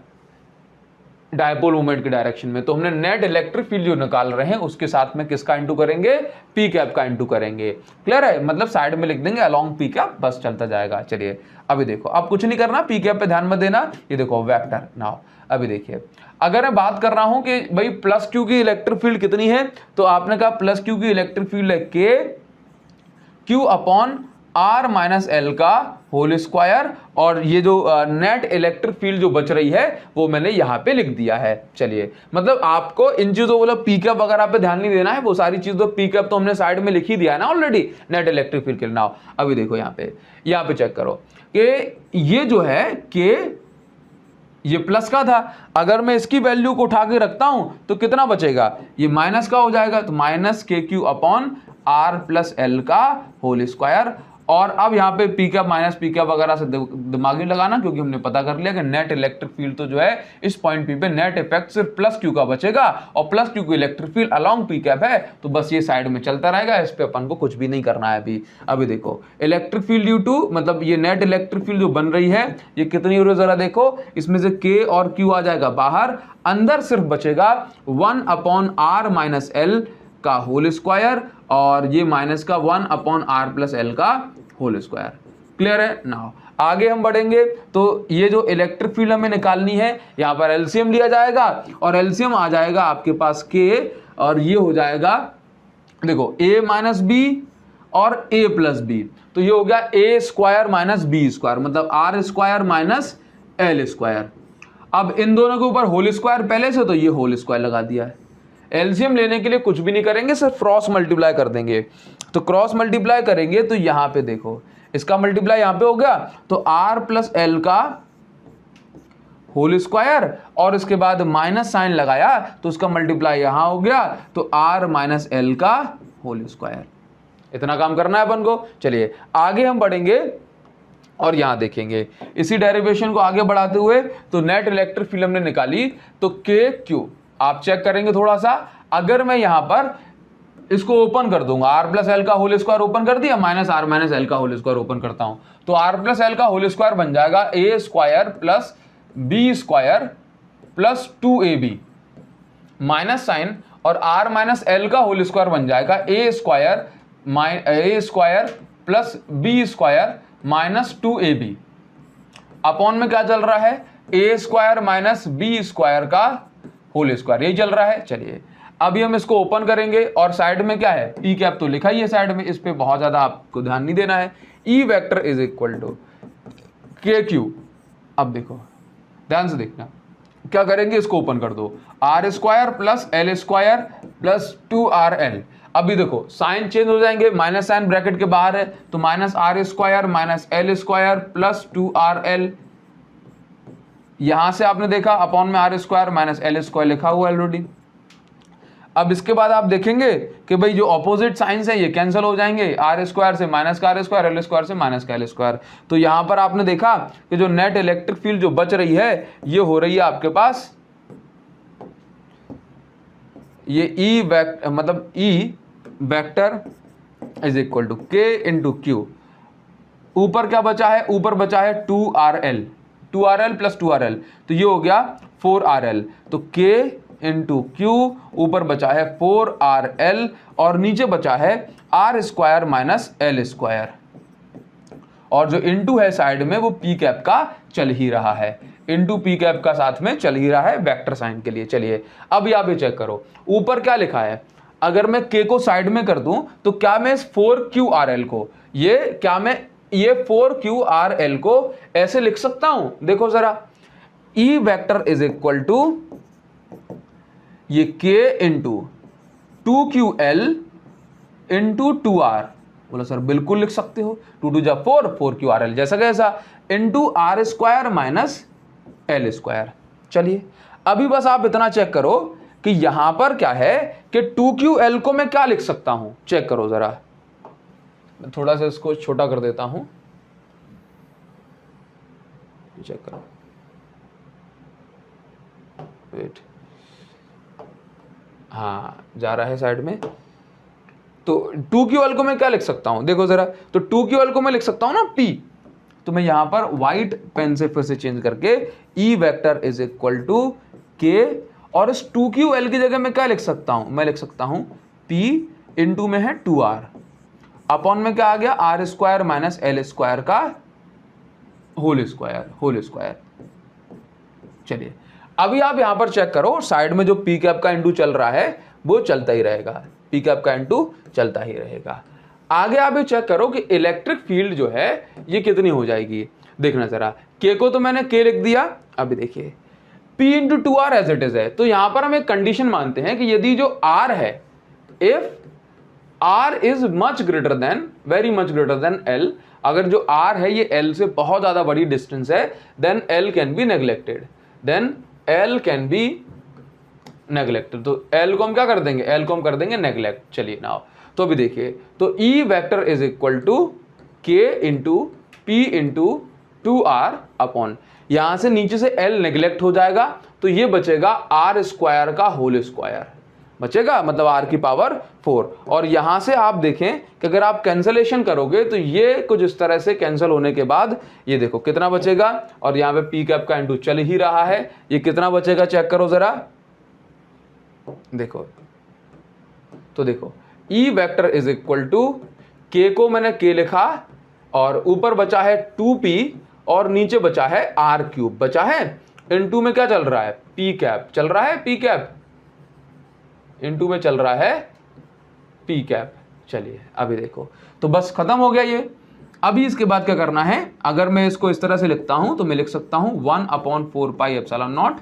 dipole moment की डायरेक्शन में। तो हमने नेट इलेक्ट्रिक फील्ड जो निकाल रहे हैं उसके साथ में किसका इंटू करेंगे? पी कैप का इंटू करेंगे। क्लियर है? मतलब साइड में लिख देंगे अलोंग पी कैप, बस चलता जाएगा। चलिए अभी देखो, अब कुछ नहीं करना, पी कैप पे ध्यान मत देना। ये देखो वेक्टर नाउ, अभी देखिए अगर मैं बात कर रहा हूं कि भाई प्लस क्यू की इलेक्ट्रिक फील्ड कितनी है, तो आपने कहा प्लस क्यू की इलेक्ट्रिक फील्ड है K Q upon R minus L का होल स्क्वायर, और ये जो नेट इलेक्ट्रिक फील्ड जो बच रही है वो मैंने यहां पे लिख दिया है। चलिए मतलब आपको इन चीजों मतलब पी कैप वगैरह पे ध्यान नहीं देना है, वो सारी चीज तो पी कैप तो हमने साइड में लिख ही दिया है ना ऑलरेडी नेट इलेक्ट्रिक फील्ड के लिए। नाउ अभी देखो यहाँ पे चेक करो कि ये जो है के, ये प्लस का था, अगर मैं इसकी वैल्यू को उठा के रखता हूं तो कितना बचेगा? ये माइनस का हो जाएगा, तो minus K Q upon R plus L का होल स्क्वायर। और अब यहाँ पे P cap minus P cap वगैरह से दिमाग नहीं लगाना, क्योंकि हमने पता कर लिया कि नेट इलेक्ट्रिक फील्ड तो जो है इस पॉइंट पी पे नेट इफेक्ट सिर्फ प्लस क्यू का बचेगा, और प्लस क्यू की electric field along P cap है, तो बस ये साइड में चलता रहेगा, इस पे अपन को कुछ भी नहीं करना है अभी। अभी देखो इलेक्ट्रिक फील्ड ड्यू टू, मतलब ये नेट इलेक्ट्रिक फील्ड जो बन रही है ये कितनी हो रही है जरा देखो, इसमें से के और क्यू आ जाएगा बाहर, अंदर सिर्फ बचेगा 1 अपॉन आर माइनस एल का होल स्क्वायर, और ये माइनस का 1 अपॉन आर प्लस एल का होल स्क्वायर। क्लियर है? नाउ आगे हम बढ़ेंगे तो ये जो इलेक्ट्रिक फील्ड हमें निकालनी है, यहां पर एलसीएम लिया जाएगा, और एलसीएम आ जाएगा आपके पास के, और ये हो जाएगा देखो a माइनस बी और a प्लस बी, तो ये हो गया a square minus B square, मतलब R square minus L square. अब इन दोनों के ऊपर होल स्क्वायर पहले से, तो ये होल स्क्वायर लगा दिया है। एलसीएम लेने के लिए कुछ भी नहीं करेंगे, सिर्फ क्रॉस मल्टीप्लाई कर देंगे। तो क्रॉस मल्टीप्लाई करेंगे तो यहां पे देखो इसका मल्टीप्लाई यहां पे हो गया, तो आर प्लस एल का होल स्क्वायर, और इसके बाद माइनस साइन लगाया तो उसका मल्टीप्लाई यहां हो गया, तो आर माइनस एल का होल स्क्वायर। इतना काम करना है अपन को। चलिए आगे हम बढ़ेंगे और यहां देखेंगे इसी डेरिवेशन को आगे बढ़ाते हुए, तो नेट इलेक्ट्रिक फील्ड हमने निकाली, तो के क्यू आप चेक करेंगे थोड़ा सा, अगर मैं यहां पर इसको ओपन कर दूंगा, आर प्लस एल का होल स्क्वायर ओपन कर दिया, माइनस आर माइनस एल का होल स्क्वायर ओपन करता हूं, तो आर प्लस एल का होल स्क्वायर बन जाएगा A square plus B square plus 2ab minus sign, और आर माइनस एल का होल स्क्वायर बन जाएगा A square plus B square minus 2ab। Upon में क्या चल रहा है? A square minus B square का होल स्क्वायर, यही चल रहा है। चलिए अभी हम इसको ओपन करेंगे, और साइड में क्या है? पी कैप तो लिखा ही है साइड में, इस पे बहुत ज्यादा आपको ध्यान नहीं देना है। E vector is equal to K Q. अब देखो ध्यान से देखना, क्या करेंगे? इसको ओपन कर दो, R square plus L square plus 2RL। अभी देखो साइन चेंज हो जाएंगे, माइनस साइन ब्रैकेट के बाहर है तो minus R square minus L square plus 2RL, यहां से आपने देखा अपॉन में R square minus L square लिखा हुआ ऑलरेडी। अब इसके बाद आप देखेंगे कि भाई जो ऑपोजिट साइंस है ये कैंसिल हो जाएंगे, आर स्क्वायर से माइनस का आर स्क्वायर, एल स्क्वायर से माइनस का एल स्क्वायर। तो यहां पर आपने देखा कि जो नेट इलेक्ट्रिक फील्ड जो बच रही है ये हो रही है आपके पास ये ई मतलब E vector is equal to K into Q. ऊपर क्या बचा है, ऊपर बचा है 2RL प्लस 2RL, तो ये हो गया 4RL। तो K इंटू क्यू, ऊपर बचा है 4RL और नीचे बचा है R square minus L square, और जो इंटू है साइड में वो पी कैप का चल ही रहा है, इंटू पी कैप का साथ में चल ही रहा है वेक्टर साइन के लिए। चलिए अब यहाँ पे चेक करो ऊपर क्या लिखा है, अगर मैं K को साइड में कर दूं तो क्या मैं इस 4QRL को ये 4QRL को ऐसे लिख सकता हूं, देखो जरा, E vector is equal to ये K into 2QL into 2R। बोला सर बिल्कुल लिख सकते हो, 2 2 जा 4, 4QRL जैसा कैसा into R square minus L square. चलिए अभी बस आप इतना चेक करो कि यहां पर क्या है कि 2QL को मैं क्या लिख सकता हूं, चेक करो जरा, मैं थोड़ा सा इसको छोटा कर देता हूं, चेक करो, वेट, हाँ जा रहा है साइड में। तो 2QL को मैं क्या लिख सकता हूं, देखो जरा, तो 2QL को मैं लिख सकता हूं ना P, तो मैं यहां पर व्हाइट पेन से फिर से चेंज करके E vector is equal to K, और इस 2QL की जगह मैं क्या लिख सकता हूं, मैं लिख सकता हूं P इंटू में है 2R, अपॉन में क्या आ गया R square minus L square का होल स्क्वायर। चलिए अभी आप यहां पर चेक करो, साइड में जो पी कैप का इंटू चल रहा है वो चलता ही रहेगा, पी कैप का इंटू चलता ही रहेगा। आगे आप ये चेक करो कि इलेक्ट्रिक फील्ड जो है ये कितनी हो जाएगी, देखना जरा, के को तो मैंने के लिख दिया, अभी देखिए P into 2R as it is है, तो यहां पर हम एक कंडीशन मानते हैं कि यदि जो R है, if R is much greater than, very much greater than L, अगर जो R है ये L से बहुत ज्यादा बड़ी डिस्टेंस है, then L can be neglected, तो L को हम क्या कर देंगे, L को हम कर देंगे नेग्लेक्ट। चलिए नाउ, तो अभी देखिए, तो E vector is equal to K into P into 2R upon, यहां से नीचे से L नेग्लेक्ट हो जाएगा तो ये बचेगा R स्क्वायर का होल स्क्वायर बचेगा, मतलब R की पावर 4। और यहां से आप देखें कि अगर आप कैंसलेशन करोगे तो ये कुछ इस तरह से कैंसिल होने के बाद ये देखो कितना बचेगा, और यहां पे पी कैप का इंटू चल ही रहा है, ये कितना बचेगा चेक करो जरा, देखो, तो देखो E vector is equal to K को मैंने K लिखा और ऊपर बचा है 2P और नीचे बचा है R क्यूब बचा है, इंटू में क्या चल रहा है, पी कैप चल रहा है, पी कैप इंटू में चल रहा है पी कैप। चलिए अभी देखो, तो बस खत्म हो गया ये। अभी इसके बाद क्या करना है, अगर मैं इसको इस तरह से लिखता हूं तो मैं लिख सकता हूं 1/4 pi epsilon naught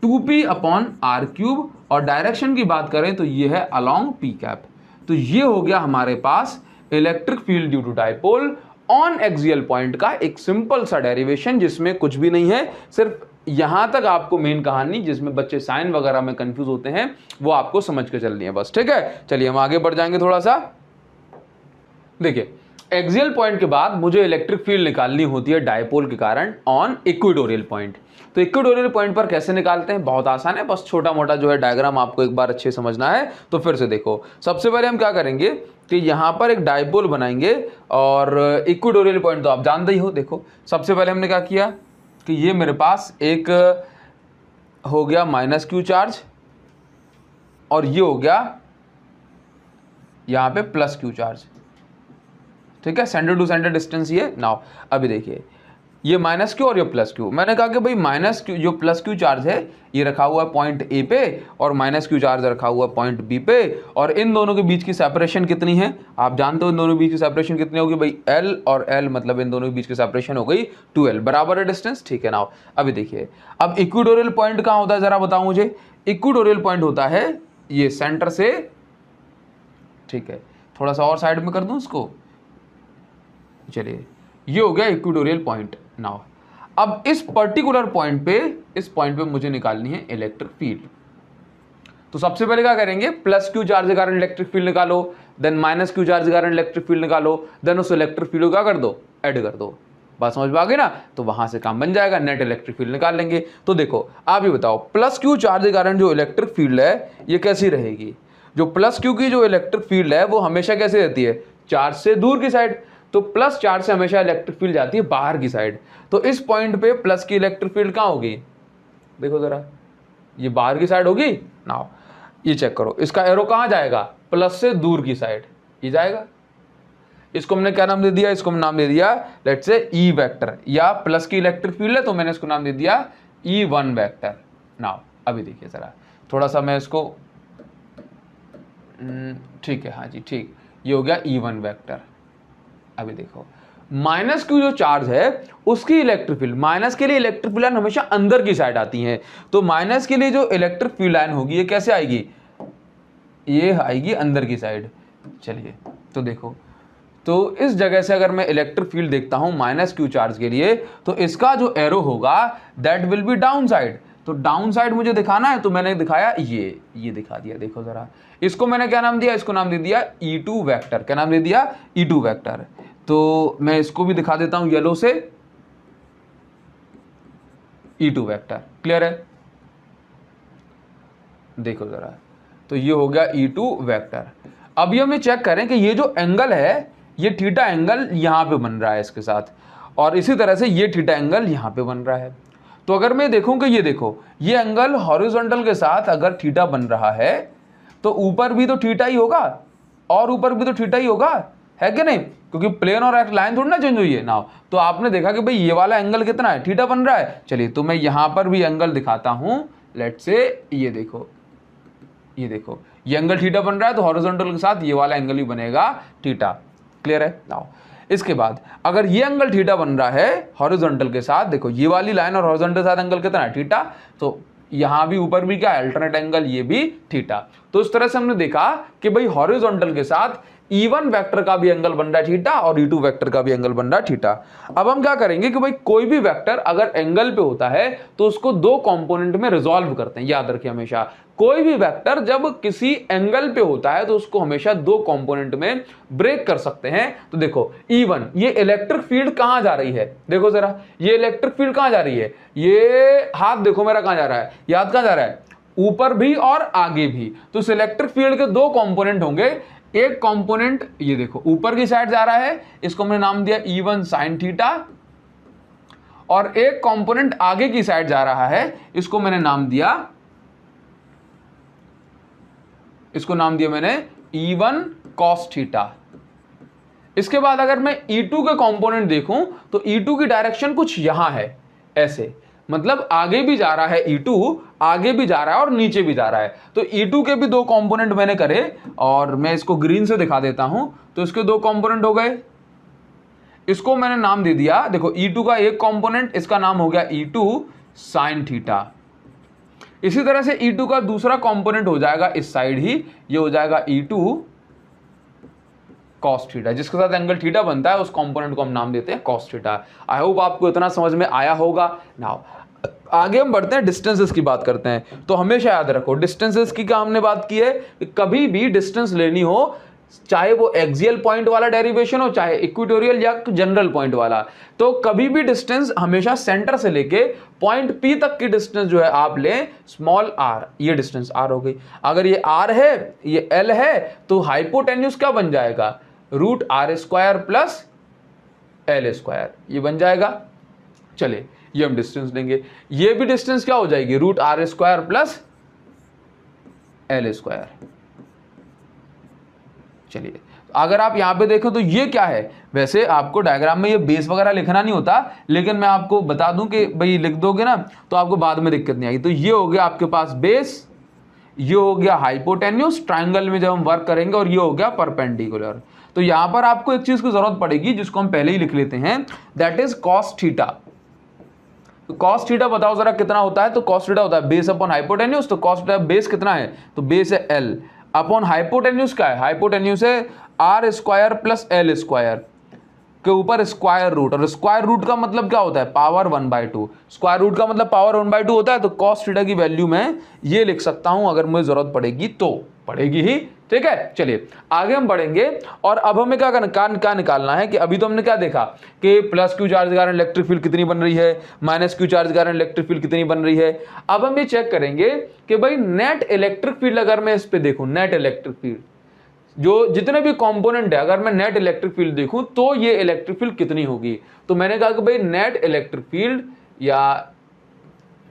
2P upon R cube, और डायरेक्शन की बात करें तो ये है अलोंग पी कैप। तो ये हो गया हमारे पास electric field due to dipole on axial point का एक सिंपल सा डेरिवेशन, जिसमें कुछ भी नहीं है, सिर्फ यहां तक आपको मेन कहानी जिसमें बच्चे साइन वगैरह में कंफ्यूज होते हैं वो आपको समझ के चलनी है बस, ठीक है। चलिए हम आगे बढ़ जाएंगे थोड़ा सा। देखिए एक्सियल पॉइंट के बाद मुझे इलेक्ट्रिक फील्ड निकालनी होती है डायपोल के कारण ऑन इक्वेटोरियल पॉइंट। तो इक्वेटोरियल पॉइंट पर कैसे निकालते हैं, बहुत आसान है, बस छोटा मोटा जो है डायग्राम आपको एक बार अच्छे समझना है। तो फिर से देखो, सबसे पहले हम क्या करेंगे कि यहाँ पर एक डायपोल बनाएंगे, और इक्वेटोरियल पॉइंट तो आप जानते ही हो। देखो सबसे पहले हमने क्या किया कि ये मेरे पास एक हो गया माइनस क्यू चार्ज, और ये हो गया यहाँ पे प्लस क्यू चार्ज, ठीक है, सेंटर टू सेंटर डिस्टेंस ये। नाउ अभी देखिए ये माइनस क्यू और ये प्लस क्यू, मैंने कहा कि भाई माइनस क्यू जो प्लस क्यू चार्ज है ये रखा हुआ है पॉइंट ए पे, और माइनस क्यू चार्ज रखा हुआ है पॉइंट बी पे, और इन दोनों के बीच की सेपरेशन कितनी है आप जानते हो, इन दोनों के बीच की सेपरेशन कितनी होगी भाई, L और L, मतलब इन दोनों के बीच की सेपरेशन हो गई 2L, बराबर है डिस्टेंस, ठीक है। नाउ अभी देखिए, अब इक्वेटोरियल पॉइंट कहाँ होता है जरा बताओ मुझे। इक्वेटोरियल पॉइंट होता है ये सेंटर से ठीक है, थोड़ा सा और साइड में कर दूं इसको। चलिए, ये हो गया इक्वेटोरियल पॉइंट। नाउ अब इस पर्टिकुलर पॉइंट पे, इस पॉइंट पे मुझे निकालनी है इलेक्ट्रिक फील्ड। तो सबसे पहले क्या करेंगे, प्लस क्यू चार्ज के कारण इलेक्ट्रिक फील्ड निकालो, देन माइनस क्यू चार्ज के कारण इलेक्ट्रिक फील्ड निकालो, देन उस इलेक्ट्रिक फील्ड को क्या कर दो, ऐड कर दो। बात समझ में आ गई ना? तो वहां से काम बन जाएगा, नेट इलेक्ट्रिक फील्ड निकाल लेंगे। तो देखो आप ये बताओ, प्लस क्यू चार्ज के कारण जो इलेक्ट्रिक फील्ड है ये कैसी रहेगी? जो प्लस क्यू की जो इलेक्ट्रिक फील्ड है वो हमेशा कैसे रहती है, चार्ज से दूर की साइड। तो प्लस चार्ज से हमेशा इलेक्ट्रिक फील्ड जाती है बाहर की साइड। तो इस पॉइंट पे प्लस की इलेक्ट्रिक फील्ड कहाँ होगी, देखो जरा, ये बाहर की साइड होगी। नाउ ये चेक करो, इसका एरो कहाँ जाएगा, प्लस से दूर की साइड ये जाएगा। इसको हमने क्या नाम दे दिया, इसको हमने नाम दे दिया लेट्स से ई वेक्टर, या प्लस की इलेक्ट्रिक फील्ड है तो मैंने इसको नाम दे दिया E1 वेक्टर। नाउ अभी देखिए जरा, थोड़ा सा मैं इसको, ठीक है, हाँ जी ठीक, ये हो गया E1 वेक्टर। अभी देखो, माइनस क्यू जो चार्ज है उसकी इलेक्ट्रिक फील्ड, माइनस के लिए इलेक्ट्रिक फील्ड लाइन हमेशा अंदर की साइड आती है। तो माइनस के लिए जो इलेक्ट्रिक फील्ड लाइन होगी ये कैसे आएगी, ये आएगी अंदर की साइड। चलिए तो देखो, तो इस जगह से अगर मैं इलेक्ट्रिक फील्ड देखता हूं माइनस क्यू चार्ज के लिए, तो इसका जो एरो होगा that will be down side. तो डाउन साइड मुझे दिखाना है, तो मैंने दिखाया ये दिखा दिया। देखो जरा, इसको मैंने क्या नाम दिया, इसको नाम दे दिया E2 वेक्टर। क्या नाम दे दिया, E2 वेक्टर। तो मैं इसको भी दिखा देता हूं येलो से, E2 वेक्टर। क्लियर है? देखो जरा, तो ये हो गया E2 वेक्टर। अब ये हमें चेक करें कि ये जो एंगल है, ये थीटा एंगल यहां पे बन रहा है इसके साथ, और इसी तरह से ये थीटा एंगल यहां पे बन रहा है। तो अगर मैं देखूं कि ये देखो, ये एंगल हॉरिजॉन्टल के साथ अगर थीटा बन रहा है तो ऊपर भी तो थीटा ही होगा और ऊपर भी तो थीटा ही होगा, है कि नहीं? क्योंकि प्लेन और एक लाइन थोड़ी ना चेंज हुई है ना। तो आपने देखा कि भाई ये वाला एंगल कितना है, थीटा बन रहा है। चलिए तो मैं यहां पर भी एंगल दिखाता हूं, लेट्स से ये देखो, ये देखो, ये एंगल थीटा बन रहा है, तो हॉरिजॉन्टल के साथ ये वाला एंगल भी बनेगा थीटा। क्लियर है? नाउ इसके बाद अगर ये एंगल थीटा बन रहा है हॉरिजॉन्टल के साथ, देखो ये वाली लाइन और हॉरिजॉन्टल के साथ एंगल कितना है, थीटा। तो यहां भी ऊपर भी क्या है, अल्टरनेट एंगल, ये भी थीटा। तो इस तरह से हमने देखा कि भाई हॉरिजॉन्टल के साथ E1 वेक्टर का भी एंगल बन रहा है थीटा और E2 वेक्टर का भी एंगल बन रहा है थीटा। अब हम क्या करेंगे कि भाई कोई भी वेक्टर अगर एंगल पे होता है तो उसको दो कंपोनेंट में रिजॉल्व करते हैं। याद रखिए, हमेशा कोई भी वेक्टर जब किसी एंगल पे होता है तो उसको हमेशा दो कंपोनेंट में ब्रेक कर सकते हैं। तो देखो E1, ये इलेक्ट्रिक फील्ड कहां जा रही है, देखो जरा, ये इलेक्ट्रिक फील्ड कहां जा रही है, ये हाथ देखो मेरा कहां जा रहा है, याद कहां जा रहा है, ऊपर भी और आगे भी। तो इस इलेक्ट्रिक फील्ड के दो कंपोनेंट होंगे, एक कंपोनेंट ये देखो ऊपर की साइड जा रहा है, इसको मैंने नाम दिया E1 sin थीटा, और एक कंपोनेंट आगे की साइड जा रहा है, इसको मैंने नाम दिया, इसको नाम दिया मैंने E1 cos थीटा। इसके बाद अगर मैं E2 के कंपोनेंट देखूं तो E2 की डायरेक्शन कुछ यहां है, ऐसे, मतलब आगे भी जा रहा है E2, आगे भी जा रहा है और नीचे भी जा रहा है। तो E2 के भी दो कंपोनेंट मैंने करे, और मैं इसको ग्रीन से दिखा देता हूं। तो इसके दो कंपोनेंट हो गए, इसको मैंने नाम दे दिया, देखो E2 का एक कंपोनेंट, इसका नाम हो गया E2 sin थीटा। इसी तरह से E2 का दूसरा कंपोनेंट हो जाएगा इस साइड ही, ये हो जाएगा E2 cos थीटा, जिसके साथ एंगल थीटा बनता है उस कंपोनेंट को हम नाम देते हैं cos थीटा। आई होप आपको इतना समझ में आया होगा। नाउ आगे हम बढ़ते हैं, डिस्टेंसेस की बात करते हैं। तो हमेशा याद रखो, डिस्टेंसेस की क्या हमने बात की है, कि कभी भी डिस्टेंस लेनी हो, चाहे वो एक्सियल पॉइंट वाला डेरिवेशन हो, चाहे इक्वेटोरियल या जनरल पॉइंट वाला, तो कभी भी डिस्टेंस हमेशा सेंटर से लेके पॉइंट P तक की डिस्टेंस जो है आप लें स्मॉल r। ये डिस्टेंस r हो गई। अगर ये r है, ये l है, तो हाइपोटेन्यूज क्या बन जाएगा, √r² प्लस l², ये बन जाएगा। चलिए ये हम डिस्टेंस लेंगे, ये भी डिस्टेंस क्या हो जाएगी, √r² प्लस l²। चलिए अगर आप यहां पे देखो तो ये क्या है, वैसे आपको डायग्राम में ये बेस वगैरह लिखना नहीं होता, लेकिन मैं आपको बता दूं कि भाई लिख दोगे ना तो आपको बाद में दिक्कत नहीं आएगी। तो ये हो गया आपके पास बेस, ये हो गया हाइपोटेन्यूज ट्राइंगल में जब हम वर्क करेंगे, और ये हो गया परपेंडिकुलर। तो यहां पर आपको एक चीज की जरूरत पड़ेगी जिसको हम पहले ही लिख लेते हैं, दैट इज cos थीटा। तो cos थीटा बताओ जरा कितना होता है, तो cos थीटा होता है बेस अपॉन हाइपोटेन्यूज। तो cos थीटा बेस कितना है, तो बेस है l। अपॉन हाइपोटेन्यूज क्या है, हाइपोटेन्यूज है R square plus L square के ऊपर स्क्वायर रूट, और स्क्वायर रूट का मतलब क्या होता है, पावर 1/2। स्क्वायर रूट का मतलब पावर 1/2 होता है। तो कॉस थीटा की वैल्यू मैं ये लिख सकता हूं, अगर मुझे जरूरत पड़ेगी तो, पड़ेगी ही, ठीक है। चलिए आगे हम बढ़ेंगे, और अब हमें क्या निकालना है कि अभी तो हमने क्या देखा कि प्लस क्यू चार्ज के कारण इलेक्ट्रिक फील्ड कितनी बन रही है, माइनस क्यू चार्ज के कारण इलेक्ट्रिक फील्ड कितनी बन रही है। अब हम ये चेक करेंगे कि भाई नेट इलेक्ट्रिक फील्ड, अगर मैं इस पे देखूं नेट इलेक्ट्रिक फील्ड, जो जितने भी कंपोनेंट है, अगर मैं नेट इलेक्ट्रिक फील्ड देखूं तो ये इलेक्ट्रिक फील्ड कितनी होगी। तो मैंने कहा कि भाई नेट इलेक्ट्रिक फील्ड या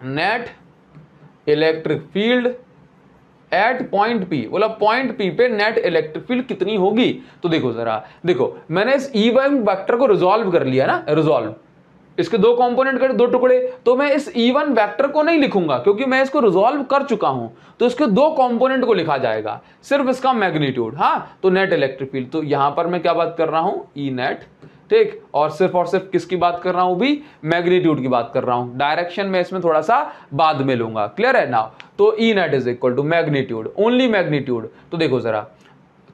net electric field at point P, बोला पॉइंट पी पे नेट इलेक्ट्रिक फील्ड कितनी होगी। तो देखो जरा, देखो मैंने इस E1 वेक्टर को रिजॉल्व कर लिया ना, रिजॉल्व, इसके दो कंपोनेंट करे, दो टुकड़े, तो मैं इस E1 वेक्टर को नहीं लिखूंगा क्योंकि मैं इसको रिजॉल्व कर चुका हूं। तो इसके दो कंपोनेंट को लिखा जाएगा, सिर्फ इसका मैग्नीट्यूड। हाँ, तो नेट इलेक्ट्रिक फील्ड, तो यहां पर मैं क्या बात कर रहा हूं, ई नेट, ठीक, और सिर्फ किसकी बात कर रहा हूं भी, मैग्नीट्यूड की बात कर रहा हूं। डायरेक्शन में इसमें थोड़ा सा बाद में लूंगा, क्लियर है नाउ। तो E net is equal to magnitude, only magnitude. तो देखो जरा,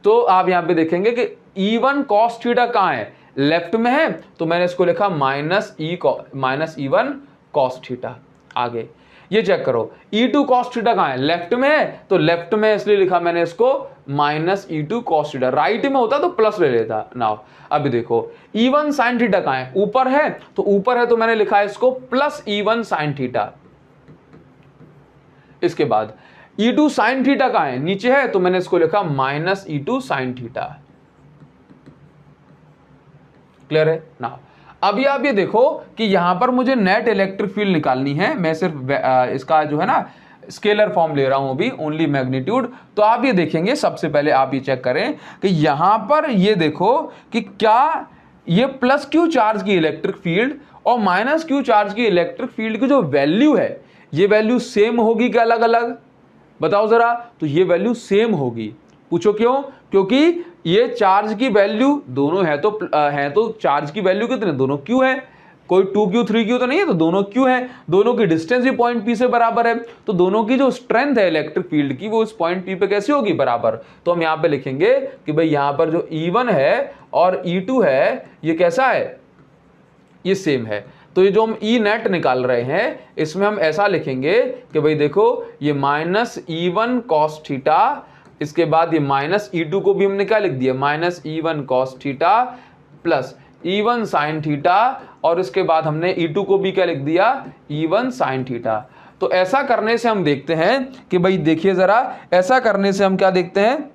तो आप यहां पे देखेंगे कि E1 cos थीटा कहां है, लेफ्ट में है, तो मैंने इसको लिखा माइनस E1 cos थीटा। आगे ये चेक करो, E2 cos थीटा कहां है, लेफ्ट में है, तो लेफ्ट में इसलिए लिखा मैंने इसको minus E2 cos theta. Right में होता तो प्लस ले लेता। नाउ अभी देखो E1 sin थीटा कहां है, ऊपर है, तो ऊपर है तो मैंने लिखा है इसको प्लस E1 sin थीटा। इसके बाद E2 sin थीटा कहां है, नीचे है, तो मैंने इसको लिखा minus E2 sin theta. Clear है ना। अभी आप ये देखो कि यहां पर मुझे नेट इलेक्ट्रिक फील्ड निकालनी है, मैं सिर्फ इसका जो है ना स्केलर फॉर्म ले रहा हूं अभी, ओनली मैग्नीट्यूड। तो आप ये देखेंगे, सबसे पहले आप ये चेक करें कि यहां पर ये देखो कि क्या ये प्लस क्यू चार्ज की इलेक्ट्रिक फील्ड और माइनस क्यू चार्ज की इलेक्ट्रिक फील्ड की जो वैल्यू है, ये वैल्यू सेम होगी क्या अलग अलग, बताओ जरा। तो ये वैल्यू सेम होगी। पूछो क्यों, क्योंकि ये चार्ज की वैल्यू दोनों है, तो चार्ज की वैल्यू कितने, दोनों क्यू है, कोई 2q 3q तो नहीं है, तो दोनों क्यू है। दोनों की डिस्टेंस भी पॉइंट पी से बराबर है, तो दोनों की जो स्ट्रेंथ है इलेक्ट्रिक फील्ड की, वो इस पॉइंट पी पे कैसी होगी, बराबर। तो हम यहां पे लिखेंगे कि भाई यहां पर जो E1 है और E2 है, ये कैसा है, ये सेम है। तो ये जो हम ई नेट निकाल रहे हैं, इसमें हम ऐसा लिखेंगे कि भाई देखो ये माइनस E1 cos थीटा, इसके बाद ये माइनस E2 को भी हमने क्या लिख दिया, minus E1 cos theta plus E1 sin theta, और इसके बाद हमने E2 को भी क्या लिख दिया, E1 sin थीटा। तो ऐसा करने से हम देखते हैं कि भाई देखिए जरा, ऐसा करने से हम क्या देखते हैं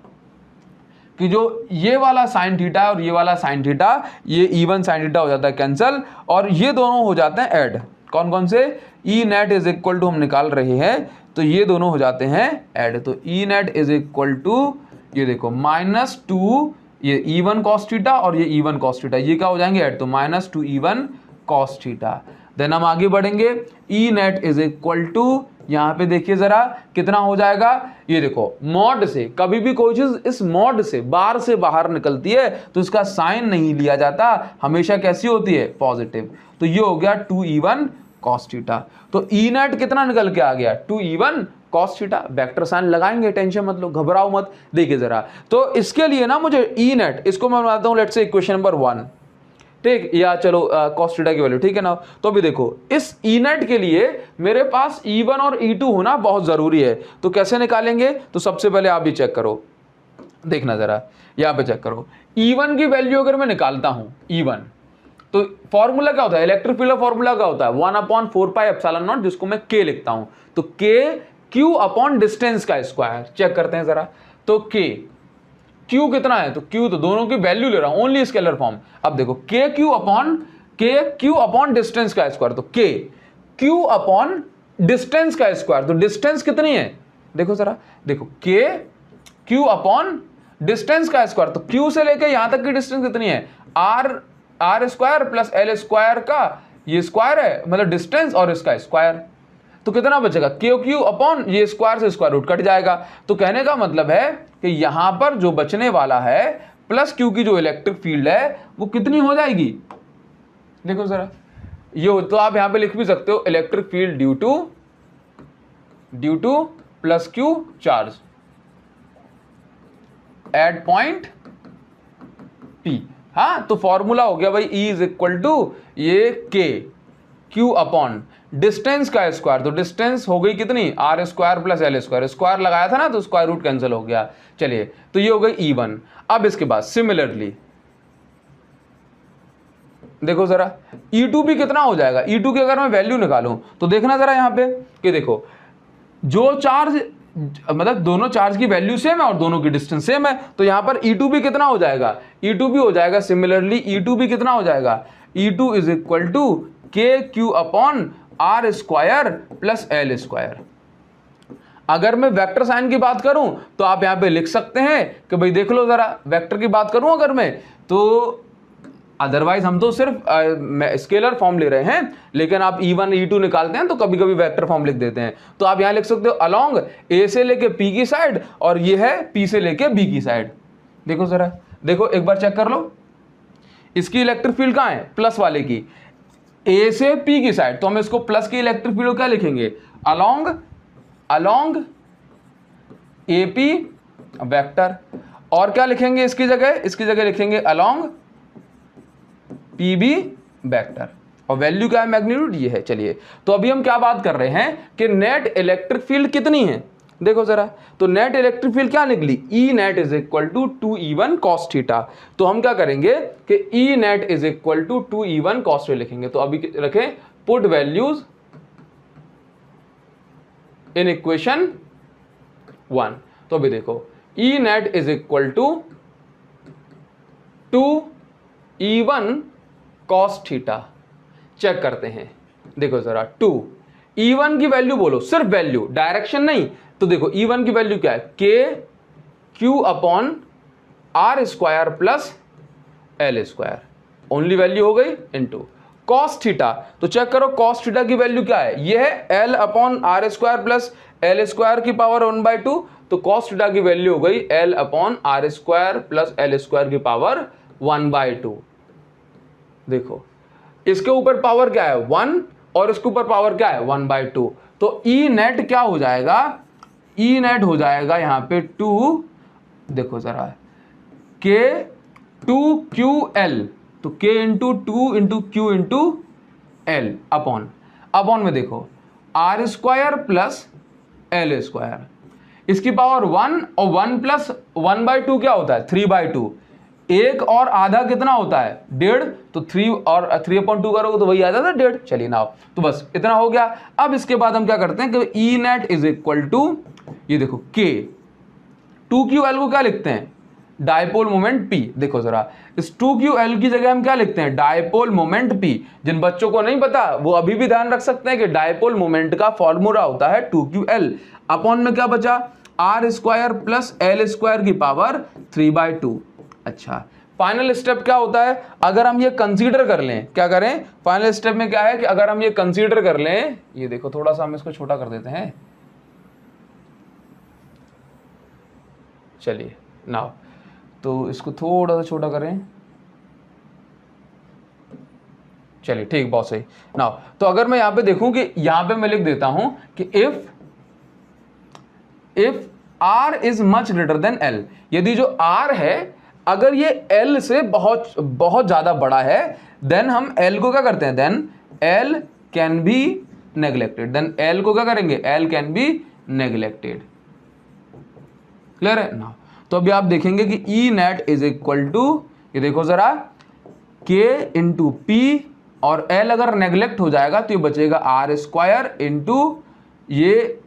कि जो ये वाला साइन थीटा और ये वाला साइन थीटा, ये E1 sin थीटा हो जाता है कैंसिल, और ये दोनों हो जाते हैं ऐड। कौन कौन से, ई नेट इज इक्वल टू हम निकाल रहे हैं, तो ये दोनों हो जाते हैं ऐड। तो E net is equal to, ये देखो -2 ये E1 cos थीटा और ये E1 cos थीटा, ये क्या हो जाएंगे ऐड, तो -2 E1 cos थीटा। देन हम आगे बढ़ेंगे, ई नेट इज इक्वल टू, यहां पे देखिए जरा कितना हो जाएगा, ये देखो मॉड से, कभी भी कोई चीज इस मॉड से बार से बाहर निकलती है तो इसका साइन नहीं लिया जाता, हमेशा कैसी होती है, पॉजिटिव। तो ये हो गया 2E1 cos थीटा। तो ई नेट कितना निकल के आ गया, 2E1 cos theta. Vector sine लगाएंगे, टेंशन मत लो, घबराओ मत। देखिए जरा, तो इसके लिए ना मुझे ई नेट, इसको मैं बनाता हूं लेट्स से इक्वेशन नंबर 1, ठीक, या चलो cos थीटा की वैल्यू, ठीक है ना। तो अभी देखो इस ई नेट के लिए मेरे पास E1 और E2 होना बहुत जरूरी है। तो कैसे निकालेंगे, तो सबसे पहले आप भी चेक करो, देखना जरा यहां पे चेक करो, E1 की वैल्यू अगर मैं निकालता हूं E1, तो फॉर्मूला क्या होता है, इलेक्ट्रिक फील्ड का फॉर्मूला क्या होता है, 1/4πε0, जिसको मैं K लिखता हूं। तो K Q अपॉन डिस्टेंस का स्क्वायर। चेक करते हैं जरा, तो Q कितना है, तो Q तो दोनों की वैल्यू ले रहा हूं, ओनली स्केलर फॉर्म। अब देखो K अपॉन डिस्टेंस का स्क्वायर, तो Q अपॉन डिस्टेंस का स्क्वायर, तो डिस्टेंस कितनी है, देखो जरा, देखो Q अपॉन डिस्टेंस का स्क्वायर, तो Q से लेके यहां तक की डिस्टेंस कितनी है, R square plus L square का ये स्क्वायर है, मतलब डिस्टेंस, और इसका स्क्वायर, तो कितना बचेगा, Q अपॉन ये स्क्वायर से स्क्वायर रूट कट जाएगा। तो कहने का मतलब है कि यहां पर जो बचने वाला है प्लस Q की जो इलेक्ट्रिक फील्ड है वो कितनी हो जाएगी, देखो जरा ये, तो आप यहां पे लिख भी सकते हो electric field due to plus Q charge, at point P। हाँ, तो फॉर्मूला हो गया भाई E इज इक्वल टू ये K Q अपॉन डिस्टेंस का स्क्वायर, तो डिस्टेंस हो गई कितनी R square plus L square, square लगाया था ना तो स्क्वायर रूट कैंसिल हो गया। चलिए, तो ये हो गई E1। अब इसके बाद सिमिलरली देखो जरा E2 भी कितना हो जाएगा, E2 की अगर मैं वैल्यू निकालूं तो देखना जरा यहां पे कि देखो जो चार्ज मतलब दोनों चार्ज की वैल्यू सेम है और दोनों की डिस्टेंस सेम है, तो यहां पर E2 भी कितना हो जाएगा, E2 भी हो जाएगा सिमिलरली E2 भी कितना हो जाएगा, E2 is equal to KQ upon R square plus L square. अगर मैं वेक्टर साइन की बात करूं तो आप यहां पे लिख सकते हैं कि भाई देख लो जरा, वेक्टर की बात करूं अगर मैं, तो अदरवाइज हम तो सिर्फ स्केलर फॉर्म ले रहे हैं, लेकिन आप E1 E2 निकालते हैं तो कभी कभी वेक्टर फॉर्म लिख देते हैं। तो आप यहां लिख सकते हो अलोंग A से लेके P की साइड और ये है P से लेके B की साइड। देखो जरा, देखो एक बार चेक कर लो, इसकी इलेक्ट्रिक फील्ड कहां है, प्लस वाले की, A से P की साइड, तो हम इसको प्लस की इलेक्ट्रिक फील्ड को क्या लिखेंगे, अलोंग AP वेक्टर, और क्या लिखेंगे इसकी जगह लिखेंगे अलोंग PB वेक्टर, और वैल्यू क्या है, मैग्नीट्यूड ये है। चलिए, तो अभी हम क्या बात कर रहे हैं कि नेट इलेक्ट्रिक फील्ड कितनी है, देखो जरा, तो नेट इलेक्ट्रिक फील्ड क्या निकली, E net is equal to 2E1 cos theta. तो हम क्या करेंगे कि E net is equal to 2E1 cos theta लिखेंगे। तो अभी रखें पुट वैल्यूज इन इक्वेशन 1। तो अभी देखो E net is equal to 2E1 cos theta, check करते हैं। देखो जरा 2 E1 की वैल्यू बोलो, सिर्फ वैल्यू, डायरेक्शन नहीं। तो देखो E1 की वैल्यू क्या है, KQ upon R square plus L square, only value हो गई इनटू cos थीटा। तो चेक करो cos थीटा की वैल्यू क्या है, ये है L upon R square plus L square की पावर 1/2। तो cos थीटा की वैल्यू हो गई L upon R square plus L square की पावर 1/2। देखो इसके ऊपर पावर क्या है 1 और इसके ऊपर पावर क्या है 1/2। तो E नेट क्या हो जाएगा, E नेट हो जाएगा यहां पे 2, देखो जरा K 2QL, तो K into 2 into Q into L upon में देखो R square plus L square, इसकी पावर 1 और 1 प्लस 1/2 क्या होता है 3/2, एक और आधा कितना होता है 1.5, तो 3 और 3/2 करोगे तो वही आ जाता है 1.5। चलिए ना, तो बस इतना हो गया। अब इसके बाद हम क्या करते हैं कि E net is equal to, ये देखो K 2QL को क्या लिखते हैं, डायपोल मोमेंट P। देखो जरा, इस 2QL की जगह हम क्या लिखते हैं, डायपोल मोमेंट P। जिन बच्चों को नहीं पता वो अभी भी ध्यान रख सकते हैं कि डायपोल मोमेंट का फॉर्मूला होता है 2QL अपॉन में क्या बचा R square plus L square की पावर 3/2। अच्छा, फाइनल स्टेप क्या होता है, अगर हम ये कंसीडर कर लें, क्या करें फाइनल स्टेप में क्या है कि अगर हम ये कंसीडर कर लें, ये देखो थोड़ा सा हम इसको छोटा कर देते हैं, चलिए नाउ, तो इसको थोड़ा सा छोटा करें, चलिए ठीक, बहुत सही। नाउ तो अगर मैं यहां पे देखूं कि यहां पे मैं लिख देता हूं कि if R is much greater than L, यदि जो R है अगर ये L से बहुत बहुत ज्यादा बड़ा है, देन हम L को क्या करते हैं, then L can be neglected, then L को क्या करेंगे, L can be neglected. Clear है ना। तो अभी आप देखेंगे कि E net is equal to, ये देखो जरा K इंटू P, और L अगर नेग्लेक्ट हो जाएगा तो ये बचेगा R स्क्वायर इंटू ये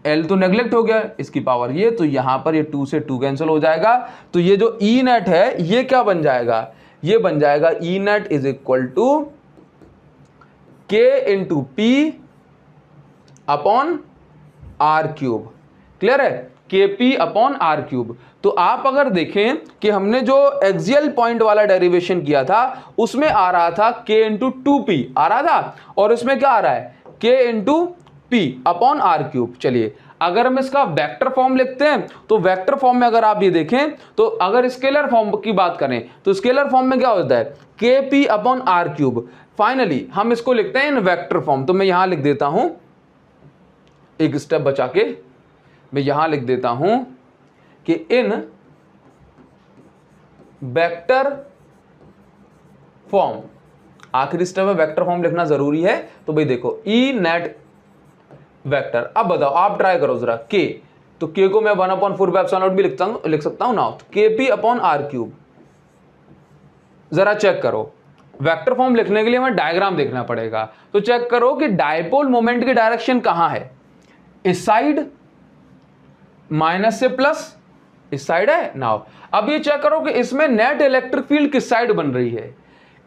L तो नेग्लेक्ट हो गया, इसकी पावर ये, तो यहां पर ये 2 से 2 कैंसिल हो जाएगा। तो ये जो E नेट है ये क्या बन जाएगा, ये बन जाएगा E net is equal to K into P upon R cube. Clear है, KP अपॉन R क्यूब। तो आप अगर देखें कि हमने जो एक्सियल पॉइंट वाला डेरिवेशन किया था उसमें आ रहा था K इंटू 2P आ रहा था, और इसमें क्या आ रहा है K into P upon R cube. चलिए, अगर हम इसका वेक्टर फॉर्म लिखते हैं तो वेक्टर फॉर्म में अगर आप ये देखें तो अगर स्केलर फॉर्म की बात करें तो स्केलर फॉर्म में क्या होता है KP upon R cube. Finally हम इसको लिखते हैं इन वेक्टर फॉर्म, तो मैं यहां लिख देता हूं, एक स्टेप बचा के मैं यहां लिख देता हूं कि इन वेक्टर फॉर्म, आखिरी स्टेप में वेक्टर फॉर्म लिखना जरूरी है। तो भाई देखो ई नेट वेक्टर। अब बताओ आप ट्राई करो जरा के, तो के को मैं 1/4 भी लिख सकता हूं ना, के पी अपॉन आर क्यूब। जरा चेक करो, वेक्टर फॉर्म लिखने के लिए हमें डायग्राम देखना पड़ेगा। तो चेक करो कि डायपोल मोमेंट की डायरेक्शन कहां है, इस साइड माइनस से प्लस, इस साइड है ना। अब ये चेक करो कि इसमें नेट इलेक्ट्रिक फील्ड किस साइड बन रही है,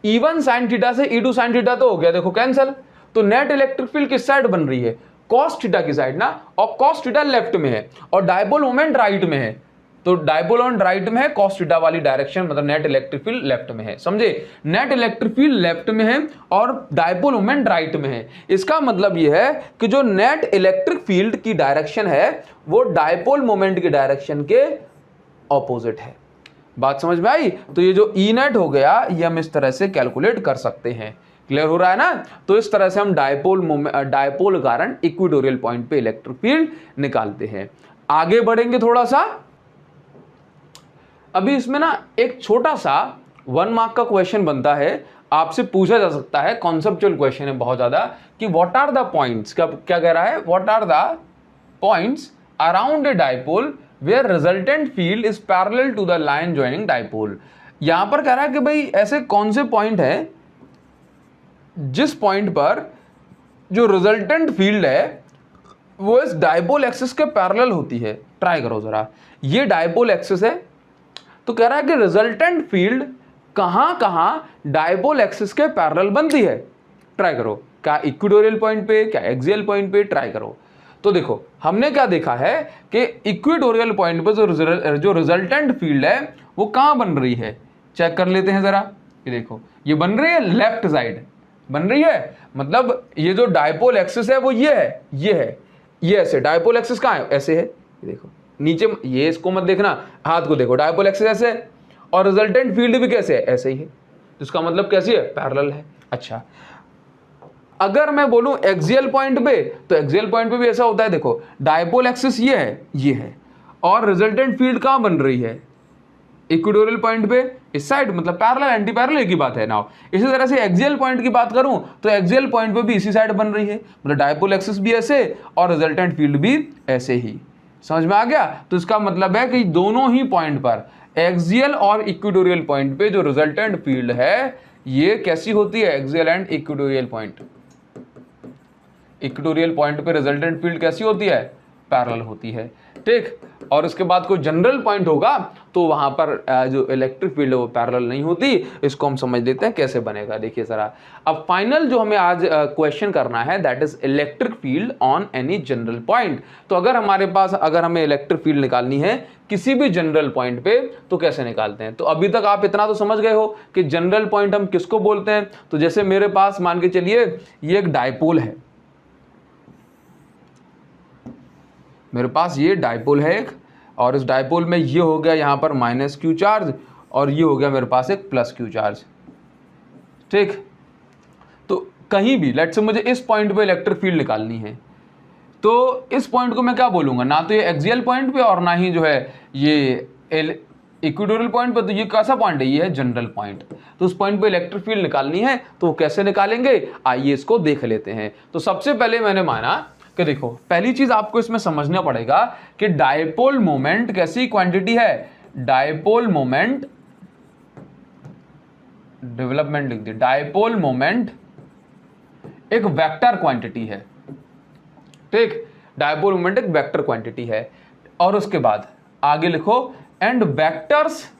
E1 sin थीटा से E2 sin थीटा तो हो गया देखो कैंसल। तो नेट इलेक्ट्रिक फील्ड किस साइड बन रही है, कॉस थीटा की साइड ना, और कॉस थीटा लेफ्ट में है और डायपोल मोमेंट राइट में है। तो डायपोल मोमेंट राइट में है, कॉस थीटा वाली डायरेक्शन मतलब नेट इलेक्ट्रिक फील्ड लेफ्ट में है, समझे। नेट इलेक्ट्रिक फील्ड लेफ्ट में है और डायपोल मोमेंट राइट में है। इसका मतलब यह है कि जो नेट इलेक्ट्रिक फील्ड की डायरेक्शन है वो डायपोल मोमेंट की डायरेक्शन के ऑपोजिट है। बात समझ में आई। तो ये जो ई नेट हो गया ये हम इस तरह से कैलकुलेट कर सकते हैं। क्लियर हो रहा है ना। तो इस तरह से हम डायपोल कारण इक्वेटोरियल पॉइंट पे इलेक्ट्रिक फील्ड निकालते हैं। आगे बढ़ेंगे थोड़ा सा। अभी इसमें ना एक छोटा सा 1 मार्क का क्वेश्चन बनता है, आपसे पूछा जा सकता है, कॉन्सेप्चुअल क्वेश्चन है बहुत ज्यादा, कि व्हाट आर द पॉइंट्स, क्या कह रहा है, what are the points around a dipole where resultant field is parallel to the line joining dipole. यहां पर कह रहा है कि भाई ऐसे कौन से पॉइंट है जिस पॉइंट पर जो रिजल्टेंट फील्ड है वो इस डायपोल एक्सिस के पैरेलल होती है। ट्राई करो जरा, ये डायपोल एक्सिस है तो कह रहा है कि रिजल्टेंट फील्ड कहां कहां डायपोल एक्सिस के पैरेलल बनती है। ट्राई करो, क्या इक्वेटोरियल पॉइंट पे, क्या एक्सियल पॉइंट पे, ट्राई करो। तो देखो हमने क्या देखा है कि इक्वेटोरियल पॉइंट पे जो रिजल्टेंट फील्ड है वो कहां बन रही है, चेक कर लेते हैं जरा। ये देखो ये बन रही है लेफ्ट साइड बन रही है, मतलब ये जो डायपोल एक्सिस है वो ये है, ये ऐसे डायपोल एक्सिस कहां है, ऐसे है। ये देखो नीचे, ये इसको मत देखना, हाथ को देखो, डायपोल एक्सिस ऐसे है और रिजल्टेंट फील्ड भी कैसे है, ऐसे ही है। तो इसका मतलब कैसी है, पैरेलल है। अच्छा अगर मैं बोलूं एक्सियल पॉइंट पे, तो एक्सियल पॉइंट पे भी ऐसा होता है। देखो डायपोल एक्सिस ये है और रिजल्टेंट फील्ड कहां बन रही है, इक्वेटोरियल पॉइंट पे, इस साइड, मतलब पैरेलल एंटी पैरेलल एक ही बात है ना। इसी तरह से एक्सियल पॉइंट की बात करूं तो एक्सियल पॉइंट पे भी इसी साइड बन रही है, मतलब डायपोल एक्सिस भी ऐसे और रिजल्टेंट फील्ड भी ऐसे ही। समझ में आ गया। तो इसका मतलब है कि दोनों ही पॉइंट पर, एक्सियल और इक्वेटोरियल पॉइंट पे जो रिजल्टेंट फील्ड है ये कैसी होती है, axial and equatorial point, equatorial point पे रिजल्टेंट फील्ड कैसी होती है, पैरेलल होती है। ठीक, और उसके बाद कोई जनरल पॉइंट होगा तो वहां पर जो इलेक्ट्रिक फील्ड है वो पैरेलल नहीं होती। इसको हम समझ लेते हैं कैसे बनेगा। देखिए जरा, अब फाइनल जो हमें आज क्वेश्चन करना है that is electric field on any general point. तो अगर हमारे पास, अगर हमें इलेक्ट्रिक फील्ड निकालनी है किसी भी जनरल पॉइंट पे तो कैसे निकालते हैं। तो अभी तक आप इतना तो समझ गए हो कि जनरल पॉइंट हम किसको बोलते हैं। तो जैसे मेरे पास मान के चलिए ये एक डायपोल है, मेरे पास ये डायपोल है एक, और इस डायपोल में ये हो गया यहाँ पर माइनस क्यू चार्ज और ये हो गया मेरे पास एक प्लस क्यू चार्ज। ठीक, तो कहीं भी लेट्स से मुझे इस पॉइंट पे इलेक्ट्रिक फील्ड निकालनी है तो इस पॉइंट को मैं क्या बोलूंगा, ना तो ये एक्सियल पॉइंट पे और ना ही जो है ये इक्वेटोरियल पॉइंट पे। तो ये कैसा पॉइंट है, ये है जनरल पॉइंट। तो उस पॉइंट पे इलेक्ट्रिक फील्ड निकालनी है तो वो कैसे निकालेंगे, आइए इसको देख लेते हैं। तो सबसे पहले मैंने माना कि देखो पहली चीज आपको इसमें समझना पड़ेगा कि डायपोल मोमेंट कैसी क्वांटिटी है, डायपोल मोमेंट, डेवलपमेंट लिख दी, डायपोल मोमेंट एक वेक्टर क्वांटिटी है। ठीक, डायपोल मोमेंट एक वेक्टर क्वांटिटी है। और उसके बाद आगे लिखो, and vectors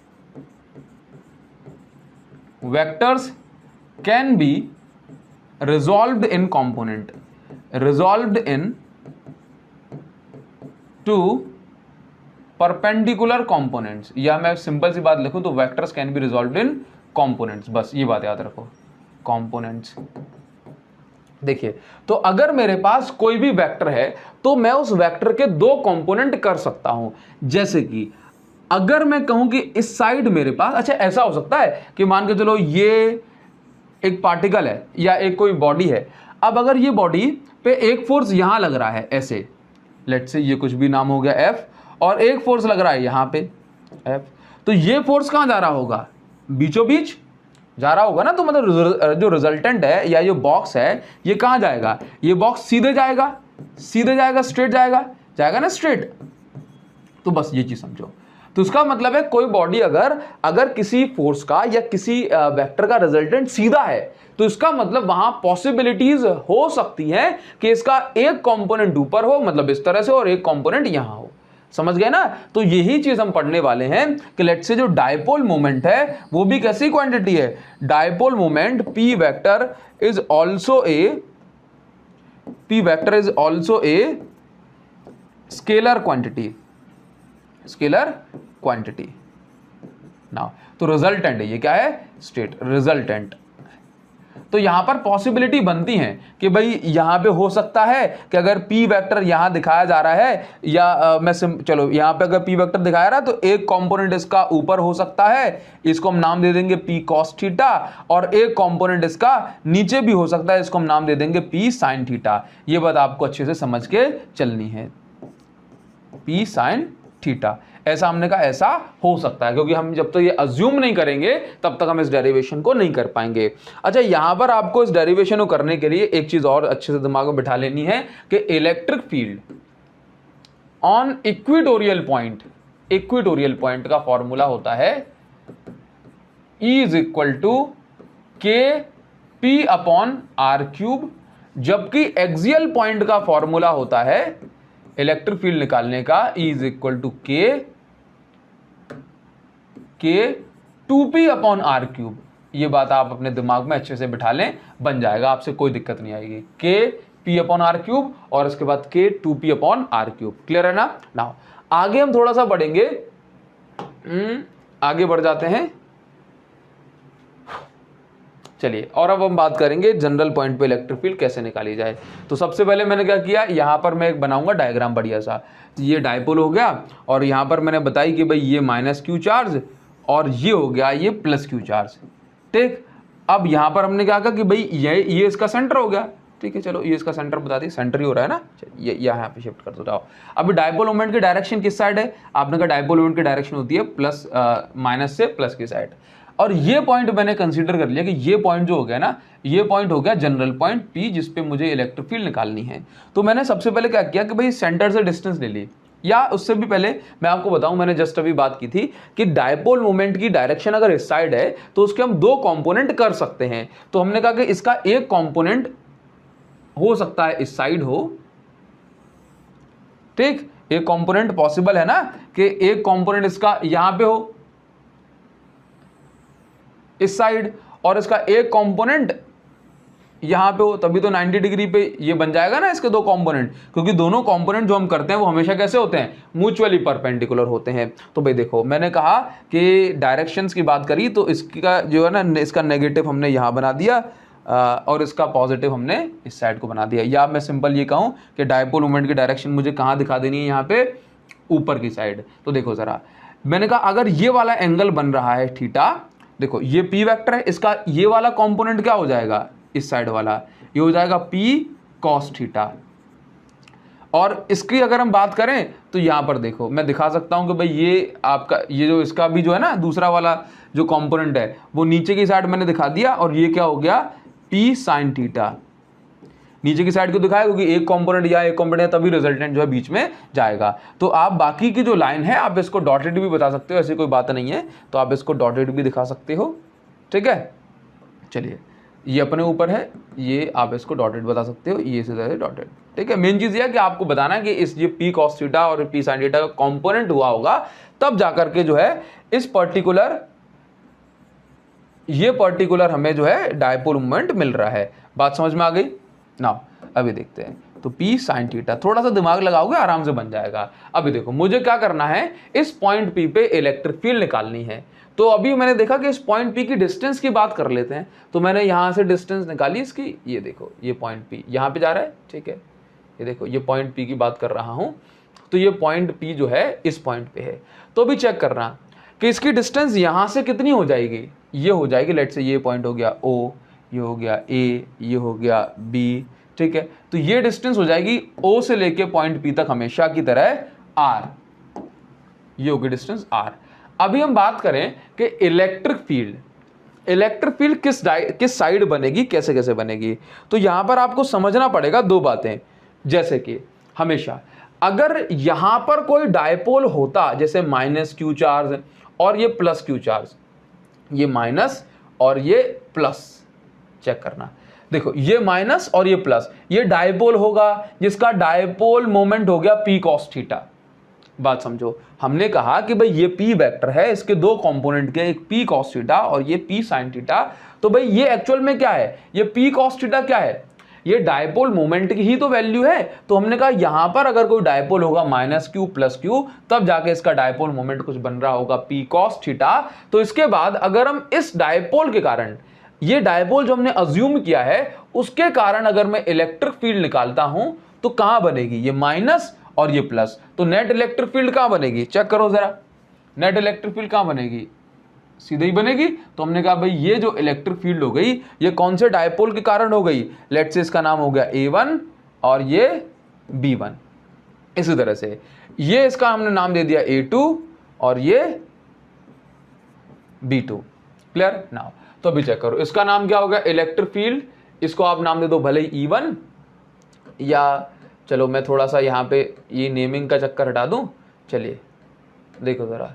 can be resolved in component, resolved in to perpendicular components, या मैं सिंपल सी बात लिखूं तो vectors can be resolved in components. बस ये बात याद रखो, कंपोनेंट्स। देखिए तो अगर मेरे पास कोई भी वेक्टर है तो मैं उस वेक्टर के दो कंपोनेंट कर सकता हूं। जैसे कि अगर मैं कहूं कि इस साइड मेरे पास, अच्छा ऐसा हो सकता है कि मान के चलो ये एक पार्टिकल है या एक कोई बॉडी है। अब अगर ये बॉडी पे एक फोर्स यहां लग रहा है ऐसे, लेट्स से ये कुछ भी नाम हो गया F, और एक फोर्स लग रहा है यहां पे F, तो ये फोर्स कहां जा रहा होगा, बीचों बीच जा रहा होगा ना। तो मतलब जो रिजल्टेंट है या जो बॉक्स है ये कहां जाएगा, ये बॉक्स सीधे जाएगा, सीधे जाएगा, स्ट्रेट जाएगा, जाएगा ना स्ट्रेट। तो बस ये चीज समझो। तो इसका मतलब है कोई बॉडी अगर किसी फोर्स का या किसी वेक्टर का रिजल्टेंट सीधा है तो इसका मतलब वहां पॉसिबिलिटीज हो सकती है कि इसका एक कंपोनेंट ऊपर हो, मतलब इस तरह से, और एक कंपोनेंट यहां हो। समझ गए ना। तो यही चीज हम पढ़ने वाले हैं कि लेट्स से जो डायपोल मोमेंट है वो भी कैसी क्वांटिटी है, dipole moment P vector is also a scalar quantity, scalar quantity. Now तो रिजल्टेंट है, ये क्या है, स्टेट रिजल्टेंट। तो यहां पर पॉसिबिलिटी बनती है कि भाई यहां पे हो सकता है कि अगर P वेक्टर यहां दिखाया जा रहा है या चलो यहां पे अगर P वेक्टर दिखाया रहा है तो एक कंपोनेंट इसका ऊपर हो सकता है, इसको हम नाम दे देंगे P cos थीटा, और एक कंपोनेंट इसका नीचे भी हो सकता है, इसको हम नाम दे देंगे P sin थीटा। ये बात आपको अच्छे से समझ के चलनी है, P sin थीटा। ऐसा हमने कहा ऐसा हो सकता है, क्योंकि हम जब तक ये अज्यूम नहीं करेंगे तब तक हम इस डेरिवेशन को नहीं कर पाएंगे। अच्छा, यहां पर आपको इस डेरिवेशन को करने के लिए एक चीज और अच्छे से दिमाग में बिठा लेनी है कि electric field on equatorial point का फॉर्मूला होता है E is equal to KP/r³, जबकि एक्सियल पॉइंट का फॉर्मूला होता है इलेक्ट्रिक फील्ड निकालने का E is equal to K2P/r³। ये बात आप अपने दिमाग में अच्छे से बिठा लें, बन जाएगा, आपसे कोई दिक्कत नहीं आएगी। KP/r³ और इसके बाद K2P/r³। क्लियर है ना। नाउ आगे हम थोड़ा सा बढ़ेंगे, आगे बढ़ जाते हैं। चलिए, और अब हम बात करेंगे जनरल पॉइंट पे इलेक्ट्रिक फील्ड कैसे निकाली जाए। तो सबसे पहले मैंने क्या किया, यहां पर मैं एक बनाऊंगा डायग्राम बढ़िया सा। ये डायपोल हो गया और यहां पर मैंने बताई कि भाई ये -q चार्ज और ये हो गया ये +q चार्ज। ठीक, अब यहां पर हमने क्या कहा कि भाई ये इसका सेंटर हो गया। ठीक है, चलो ये इसका सेंटर बता दी, सेंटर ही हो रहा है ना। ये यहाँ पे शिफ्ट कर दो जाओ। अभी डायपोल मोमेंट की डायरेक्शन किस साइड है, आपने कहा डायपोल मोमेंट की डायरेक्शन होती है माइनस से प्लस की साइड। और ये पॉइंट मैंने कंसीडर कर लिया कि ये पॉइंट जो हो गया ना, ये पॉइंट हो गया जनरल पॉइंट P, जिस पे मुझे इलेक्ट्रिक फील्ड निकालनी है। तो मैंने सबसे पहले क्या किया कि भाई सेंटर से डिस्टेंस ले ली, या उससे भी पहले मैं आपको बताऊं, मैंने जस्ट अभी बात की थी कि डायपोल मोमेंट की डायरेक्शन अगर इस साइड है तो उसके हम दो कंपोनेंट कर सकते हैं। तो हमने कहा कि इसका एक कंपोनेंट हो सकता है इस साइड हो। ठीक, एक कंपोनेंट पॉसिबल है ना कि एक कंपोनेंट इसका यहां पे हो इस साइड, और इसका एक कंपोनेंट यहां पे हो, तभी तो 90 डिग्री पे ये बन जाएगा ना इसके दो कंपोनेंट, क्योंकि दोनों कंपोनेंट जो हम करते हैं वो हमेशा कैसे होते हैं, म्यूचुअली परपेंडिकुलर होते हैं। तो भाई देखो, मैंने कहा कि डायरेक्शंस की बात करी तो इसका जो है ना, इसका नेगेटिव हमने यहां बना दिया और इसका पॉजिटिव हमने इस साइड को बना दिया। या मैं सिंपल ये कहूं कि डायपोल मोमेंट की डायरेक्शन मुझे कहां दिखा देनी है, यहाँ पे ऊपर की साइड। तो देखो जरा, मैंने कहा अगर ये वाला एंगल बन रहा है थीटा, देखो ये P वेक्टर है, इसका ये वाला कंपोनेंट क्या हो जाएगा, इस साइड वाला ये हो जाएगा P cos थीटा। और इसकी अगर हम बात करें तो यहां पर देखो, मैं दिखा सकता हूं कि भाई ये आपका ये जो इसका भी जो है ना दूसरा वाला जो कंपोनेंट है वो नीचे की साइड मैंने दिखा दिया, और ये क्या हो गया P sin थीटा। नीचे की साइड क्यों दिखाया, क्योंकि एक कंपोनेंट या एक कंपोनेंट तभी रिजल्टेंट जो है बीच में जाएगा। तो आप बाकी की जो लाइन है आप इसको डॉटेड भी बता सकते हो, ऐसी कोई बात नहीं है, तो आप इसको डॉटेड भी दिखा सकते हो। ठीक है, चलिए ये अपने ऊपर है, ये आप इसको डॉटेड बता सकते हो, ये सीधा डॉटेड। ठीक है, मेन चीज ये है कि आपको बताना है कि इस ये P cos थीटा और P sin थीटा का कंपोनेंट हुआ होगा, तब जाकर के जो है इस पर्टिकुलर हमें जो है डायपोल मोमेंट मिल रहा है। बात समझ में आ गई ना। अभी देखते हैं, तो P sin थीटा, थोड़ा सा दिमाग लगाओगे आराम से बन जाएगा। अभी देखो, मुझे क्या करना है, इस पॉइंट P पे इलेक्ट्रिक फील्ड निकालनी है। तो अभी मैंने देखा कि इस पॉइंट P की डिस्टेंस की बात कर लेते हैं। तो मैंने यहां से डिस्टेंस निकाली इसकी, ये देखो ये पॉइंट P यहां पे जा रहा है। ठीक है, ये देखो ये पॉइंट P की बात कर रहा हूं, तो ये पॉइंट P जो है इस पॉइंट पे है। तो अभी चेक करना कि इसकी डिस्टेंस यहां से कितनी हो जाएगी, ये हो जाएगी, लेट्स से ये पॉइंट हो गया O, ये हो गया A, ये हो गया B। ठीक है, तो ये डिस्टेंस हो जाएगी O से लेके पॉइंट P तक हमेशा की तरह R, ये होगी डिस्टेंस R। अभी हम बात करें कि इलेक्ट्रिक फील्ड किस साइड बनेगी, कैसे कैसे बनेगी। तो यहां पर आपको समझना पड़ेगा दो बातें। जैसे कि हमेशा अगर यहां पर कोई डायपोल होता, जैसे माइनस क्यू चार्ज और ये प्लस क्यू चार्ज, ये माइनस और ये प्लस, चेक करना, देखो ये माइनस और ये प्लस, ये डायपोल होगा जिसका डायपोल मोमेंट हो गया p cos थीटा। बात समझो, हमने कहा कि भाई ये p वेक्टर है, इसके दो कंपोनेंट के, एक p cos थीटा और ये p sin थीटा। तो भाई ये एक्चुअल में क्या है, ये p cos थीटा क्या है, ये डायपोल मोमेंट की ही तो वैल्यू है। तो हमने कहा यहां पर अगर कोई डायपोल होगा माइनस क्यू प्लस क्यू, तब जाके इसका डायपोल मोमेंट कुछ बन रहा होगा p cos थीटा। तो इसके बाद अगर हम इस डायपोल के कारण, ये डायपोल जो हमने अज्यूम किया है उसके कारण अगर मैं इलेक्ट्रिक फील्ड निकालता हूं तो कहां बनेगी, ये माइनस और ये प्लस। तो नेट इलेक्ट्रिक फील्ड कहां बनेगी, चेक करो जरा, नेट इलेक्ट्रिक फील्ड कहां बनेगी, सीधे ही बनेगी। तो हमने कहा भाई ये जो इलेक्ट्रिक फील्ड हो गई ये कौन से डायपोल के कारण हो गई, लेट्स से इसका नाम हो गया A1 और ये B1। इसी तरह से ये इसका हमने नाम दे दिया A2 और ये B2। Clear now. तो अभी चेक करो, इसका नाम क्या होगा, इलेक्ट्रिक फील्ड, इसको आप नाम दे दो भले ही E1, या चलो मैं थोड़ा सा यहाँ पे ये नेमिंग का चक्कर हटा दूं। चलिए देखो जरा,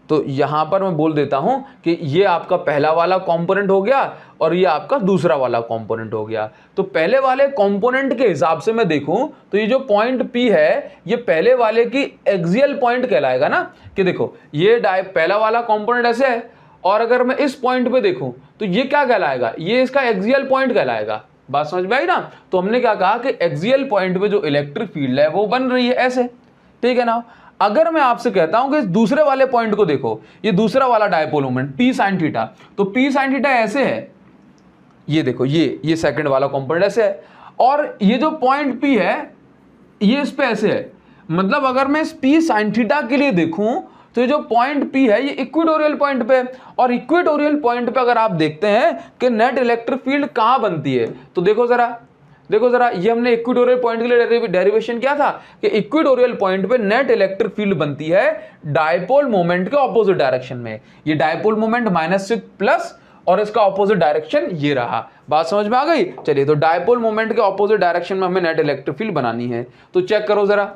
तो यहाँ पर मैं बोल देता हूँ कि ये आपका पहला वाला कंपोनेंट हो गया और ये आपका दूसरा वाला कंपोनेंट हो गया। तो पहले वाले कंपोनेंट के हिसाब से मैं देखूं तो ये जो पॉइंट P है ये पहले वाले की एक्सियल पॉइंट कहलाएगा ना, कि देखो ये पहला वाला कंपोनेंट ऐसे है, और अगर मैं इस पॉइंट पे देखूं तो ये क्या कहलाएगा, ये इसका एक्सियल पॉइंट कहलाएगा। बात समझ में आई ना। तो हमने क्या कहा कि एक्सियल पॉइंट पे जो इलेक्ट्रिक फील्ड है वो बन रही है ऐसे, ठीक है ना। अगर मैं आपसे कहता हूं कि इस दूसरे वाले पॉइंट को देखो, ये दूसरा वाला dipole moment p sin theta, तो p sin थीटा ऐसे है, ये देखो ये सेकंड वाला कंपोनेंट ऐसे है, और ये जो पॉइंट p है ये इस पे ऐसे है। मतलब अगर मैं इस p sin थीटा के लिए देखूं तो ये जो पॉइंट P है ये इक्वेटोरियल पॉइंट पे, और इक्वेटोरियल पॉइंट पे अगर आप देखते हैं कि नेट इलेक्ट्रिक फील्ड कहां बनती है, तो देखो जरा ये हमने इक्वेटोरियल पॉइंट के लिए डेरिवेशन किया था कि इक्वेटोरियल पॉइंट पे नेट इलेक्ट्रिक फील्ड बनती है डायपोल मोमेंट के ऑपोजिट डायरेक्शन में। ये डायपोल मोमेंट -6 प्लस और इसका ऑपोजिट डायरेक्शन ये रहा। बात समझ में आ गई। चलिए, तो डायपोल मोमेंट के ऑपोजिट डायरेक्शन में हमें नेट इलेक्ट्रिक फील्ड बनानी है। तो चेक करो जरा,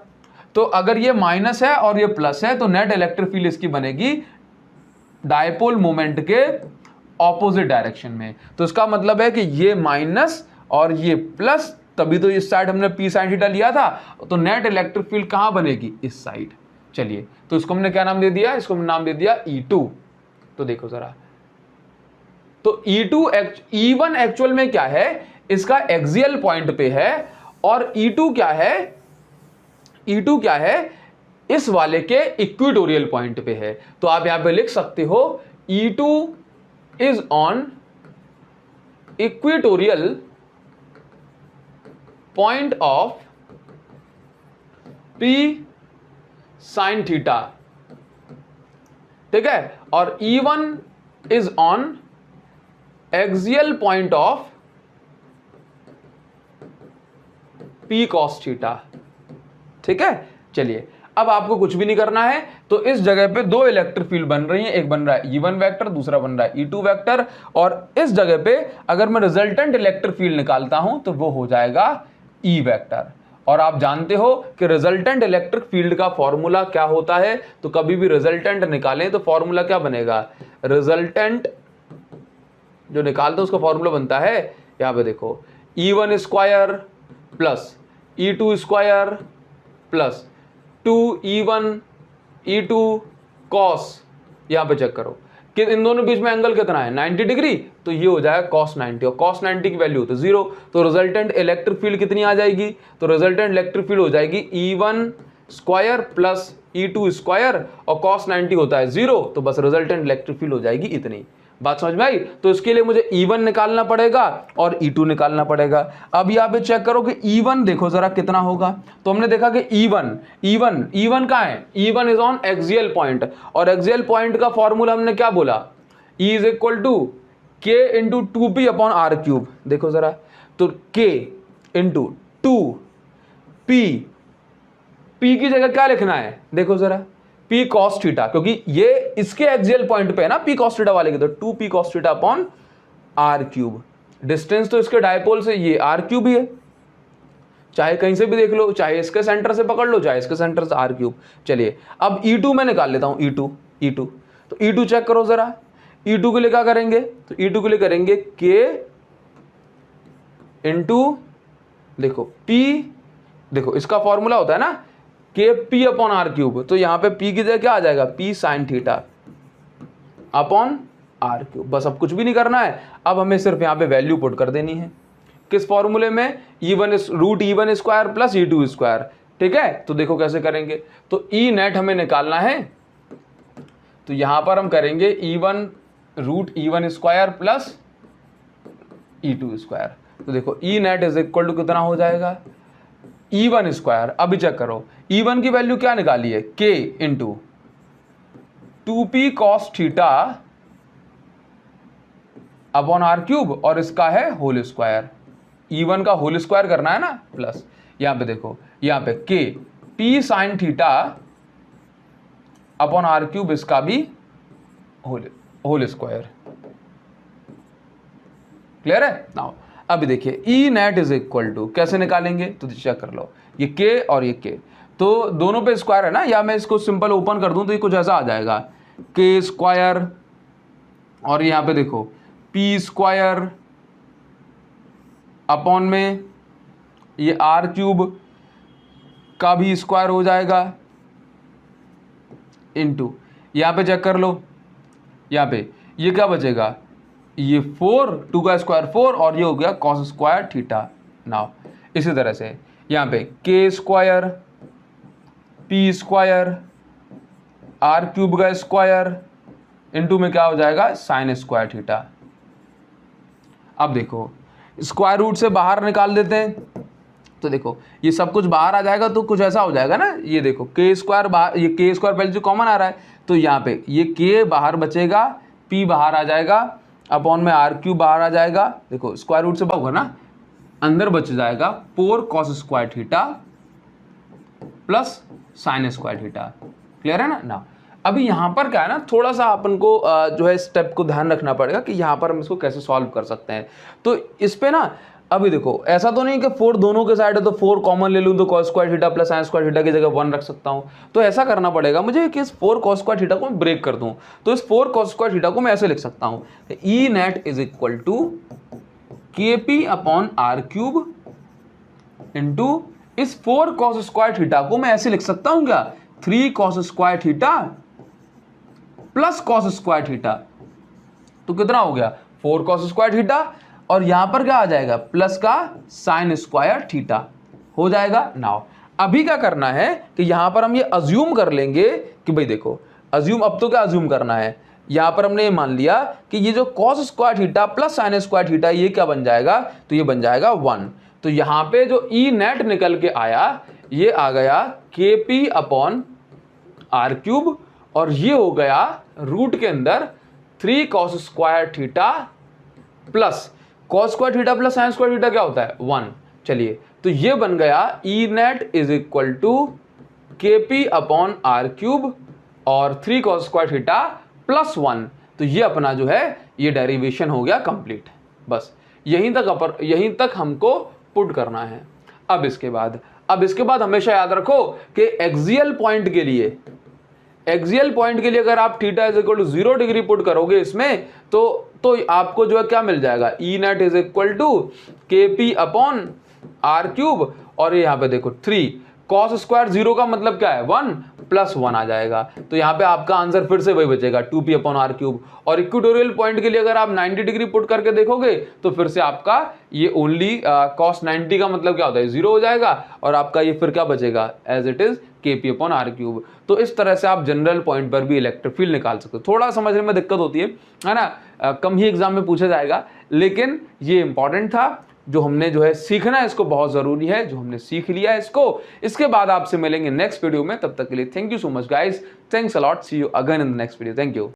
तो अगर ये माइनस है और ये प्लस है तो नेट इलेक्ट्रिक फील्ड इसकी बनेगी डायपोल मोमेंट के ऑपोजिट डायरेक्शन में। तो इसका मतलब है कि ये माइनस और ये प्लस, तभी तो इस साइड हमने p sin थीटा लिया था। तो नेट इलेक्ट्रिक फील्ड कहां बनेगी, इस साइड। चलिए, तो इसको हमने क्या नाम दे दिया, इसको हमने नाम दे दिया E2। तो देखो जरा, तो E1 एक्चुअल में क्या है, इसका एक्सियल पॉइंट पे है, और E2 क्या है, इस वाले के इक्वेटोरियल पॉइंट पे है। तो आप यहां पे लिख सकते हो E2 is on equatorial point of P sin theta, ठीक है, और E1 is on axial point of P cos theta, ठीक है। चलिए, अब आपको कुछ भी नहीं करना है। तो इस जगह पे दो इलेक्ट्रिक फील्ड बन रही हैं, एक बन रहा है E1 वेक्टर, दूसरा बन रहा है E2 वेक्टर, और इस जगह पे अगर मैं रिजल्टेंट इलेक्ट्रिक फील्ड निकालता हूं तो वो हो जाएगा E वेक्टर। और आप जानते हो कि रिजल्टेंट इलेक्ट्रिक फील्ड का फॉर्मूला क्या होता है। तो कभी भी रिजल्टेंट निकालें तो फॉर्मूला क्या बनेगा, रिजल्टेंट जो निकालते हैं उसका फॉर्मूला बनता है, यहां पे देखो, E1 square plus E2 square plus 2E1 E2 cos, यहां पे चेक करो कि इन दोनों बीच में एंगल कितना है, 90 डिग्री। तो ये हो जाएगा cos 90, और cos 90 की वैल्यू तो 0। तो रिजल्टेंट इलेक्ट्रिक फील्ड कितनी आ जाएगी, तो रिजल्टेंट इलेक्ट्रिक फील्ड हो जाएगी E1 square plus E2 square, और cos 90 होता है 0। तो बस रिजल्टेंट इलेक्ट्रिक फील्ड हो जाएगी इतनी। बात समझ में आई। तो इसके लिए मुझे E1 निकालना पड़ेगा और E2 निकालना पड़ेगा। अब यहाँ पे चेक करो कि E1 देखो जरा कितना होगा। तो हमने देखा कि E1 कहाँ है, E1 is on axial point, और एक्सियल पॉइंट का फॉर्मूला हमने क्या बोला, E is equal to K into 2P upon R cube. देखो जरा, तो K इंटू 2P, P की जगह क्या लिखना है, देखो जरा, पी कॉस थीटा, क्योंकि ये इसके एक्सियल पॉइंट पे है ना पी कॉस थीटा वाले के, तो 2 P cos theta upon R cube. Distance तो इसके डायपोल से ये आर क्यूब ही है, चाहे कहीं से भी देख लो, चाहे इसके सेंटर से पकड़ लो, चाहे इसके सेंटर से आर क्यूब। चलिए अब E2 मैं निकाल लेता हूं, E2 तो E2 चेक करो जरा। E2 के लिए क्या करेंगे, तो E2 के लिए करेंगे K इंटू, देखो P, देखो इसका फॉर्मूला होता है ना K P upon R cube, तो यहां पे P की जगह क्या आ जाएगा, P sine theta upon R cube. बस अब कुछ भी नहीं करना है, अब हमें सिर्फ यहां पे वैल्यू पुट कर देनी है किस फॉर्मूले में, root E1 square plus E2 square. ठीक है, तो देखो कैसे करेंगे, तो E नेट हमें निकालना है, तो यहां पर हम करेंगे E1 root E1 square plus E2 square. तो देखो E net is equal to कितना हो जाएगा, E1 स्क्वायर। अभी चेक करो E1 की वैल्यू क्या निकाली है, K into 2p cos theta upon R cube, और इसका है होल स्क्वायर। E1 का होल स्क्वायर करना है ना, प्लस यहां पे देखो, यहां पे K P sine theta upon R cube, इसका भी होल स्क्वायर। क्लियर है नाउ। अभी देखिए E net is equal to कैसे निकालेंगे, तो चेक कर लो, ये K और ये K, तो दोनों पे स्क्वायर है ना, या मैं इसको सिंपल ओपन कर दूं तो ये कुछ ऐसा आ जाएगा, K स्क्वायर, और यहां पे देखो P स्क्वायर अपॉन में ये आर क्यूब का भी स्क्वायर हो जाएगा, इनटू यहां पे चेक कर लो, यहां पे ये क्या बचेगा, ये 4, 2 का स्क्वायर 4, और ये हो गया कॉस स्क्वायर थीटा। नाउ इसी तरह से यहां पे K square P square R cube का स्क्वायर इनटू में क्या हो जाएगा, साइन स्क्वायर थीटा। अब देखो स्क्वायर रूट से बाहर निकाल देते हैं, तो देखो ये सब कुछ बाहर आ जाएगा, तो कुछ ऐसा हो जाएगा ना, ये देखो K स्क्वायर बाहर, ये K स्क्वायर पहले से कॉमन आ रहा है, तो यहाँ पे ये K बाहर बचेगा, P बाहर आ जाएगा, अपॉन में आर क्यूब बाहर आ जाएगा। देखो स्क्वायर रूट से बाहर होगा ना, अंदर बच जाएगा 4 cos square theta plus sine square theta. Clear है ना। अभी यहाँ पर क्या है ना, थोड़ा सा अपन को जो है स्टेप को ध्यान रखना पड़ेगा कि यहाँ पर हम इसको कैसे सॉल्व कर सकते हैं। तो इस पे ना अभी देखो ऐसा तो नहीं कि 4 दोनों के साइड है तो 4 कॉमन ले लूँ तो cos square theta plus sin square theta की जगह 1 रख सकता हूँ। तो ऐसा करना पड़ेगा मुझे कि इस 4 cos स्क्वायर थीटा को मैं ब्रेक कर दूँ। तो इस 4 cos स्क्वायर थीटा को मैं ऐसे लिख सकता हूँ, E net is equal to KP upon R cube into इस 4 cos स्क्वायर थीटा को मैं ऐसे लिख सकता हूँ क्या, 3 cos square theta plus cos square theta. तो कितना हो गया 4 cos स्क्वायर थीटा, और यहां पर क्या आ जाएगा प्लस का साइन स्क्वायर थीटा हो जाएगा। नाउ अभी क्या करना है कि यहां पर हम ये अज्यूम कर लेंगे कि भाई देखो अज्यूम, अब तो क्या अज्यूम करना है, यहां पर हमने ये मान लिया कि ये जो cos square theta plus sine square theta ये क्या बन जाएगा, तो ये बन जाएगा 1। तो यहां पे जो E नेट निकल के आया ये आ गया KP अपॉन आर क्यूब, और ये हो गया रूट के अंदर 3 cos square theta plus cos square theta plus sine square theta क्या होता है 1। चलिए तो ये बन गया E net is equal to KP upon R cube और 3 cos स्क्वायर थीटा प्लस 1। तो ये अपना जो है ये डेरिवेशन हो गया कंप्लीट। बस यहीं तक हमको पुट करना है। अब इसके बाद हमेशा याद रखो कि एक्सियल पॉइंट के लिए अगर आप theta is equal to 0 degree put करोगे इसमें तो आपको जो है क्या मिल जाएगा, E net is equal to KP upon R cube, और यहाँ पे देखो 3 cos स्क्वायर 0 का मतलब क्या है 1 प्लस 1 आ जाएगा। तो यहाँ पे आपका आंसर फिर से वही बचेगा 2p अपॉन आर क्यूब। और इक्वेटोरियल पॉइंट के लिए अगर आप 90 डिग्री पुट करके देखोगे तो फिर से आपका ये ओनली cos 90 का मतलब क्या होता है 0 हो जाएगा, और आपका ये फिर क्या बचेगा as it is KP upon R cube. तो इस तरह से आप जनरल पॉइंट पर भी इलेक्ट्रिक फील्ड निकाल सकते हो। थोड़ा समझने में दिक्कत होती है ना, कम ही एग्जाम में पूछा जाएगा, लेकिन ये इंपॉर्टेंट था जो हमने जो है सीखना है, इसको बहुत जरूरी है जो हमने सीख लिया है इसको। इसके बाद आपसे मिलेंगे नेक्स्ट वीडियो में, तब तक के लिए thank you so much guys, thanks a lot, see you again in the next video, thank you.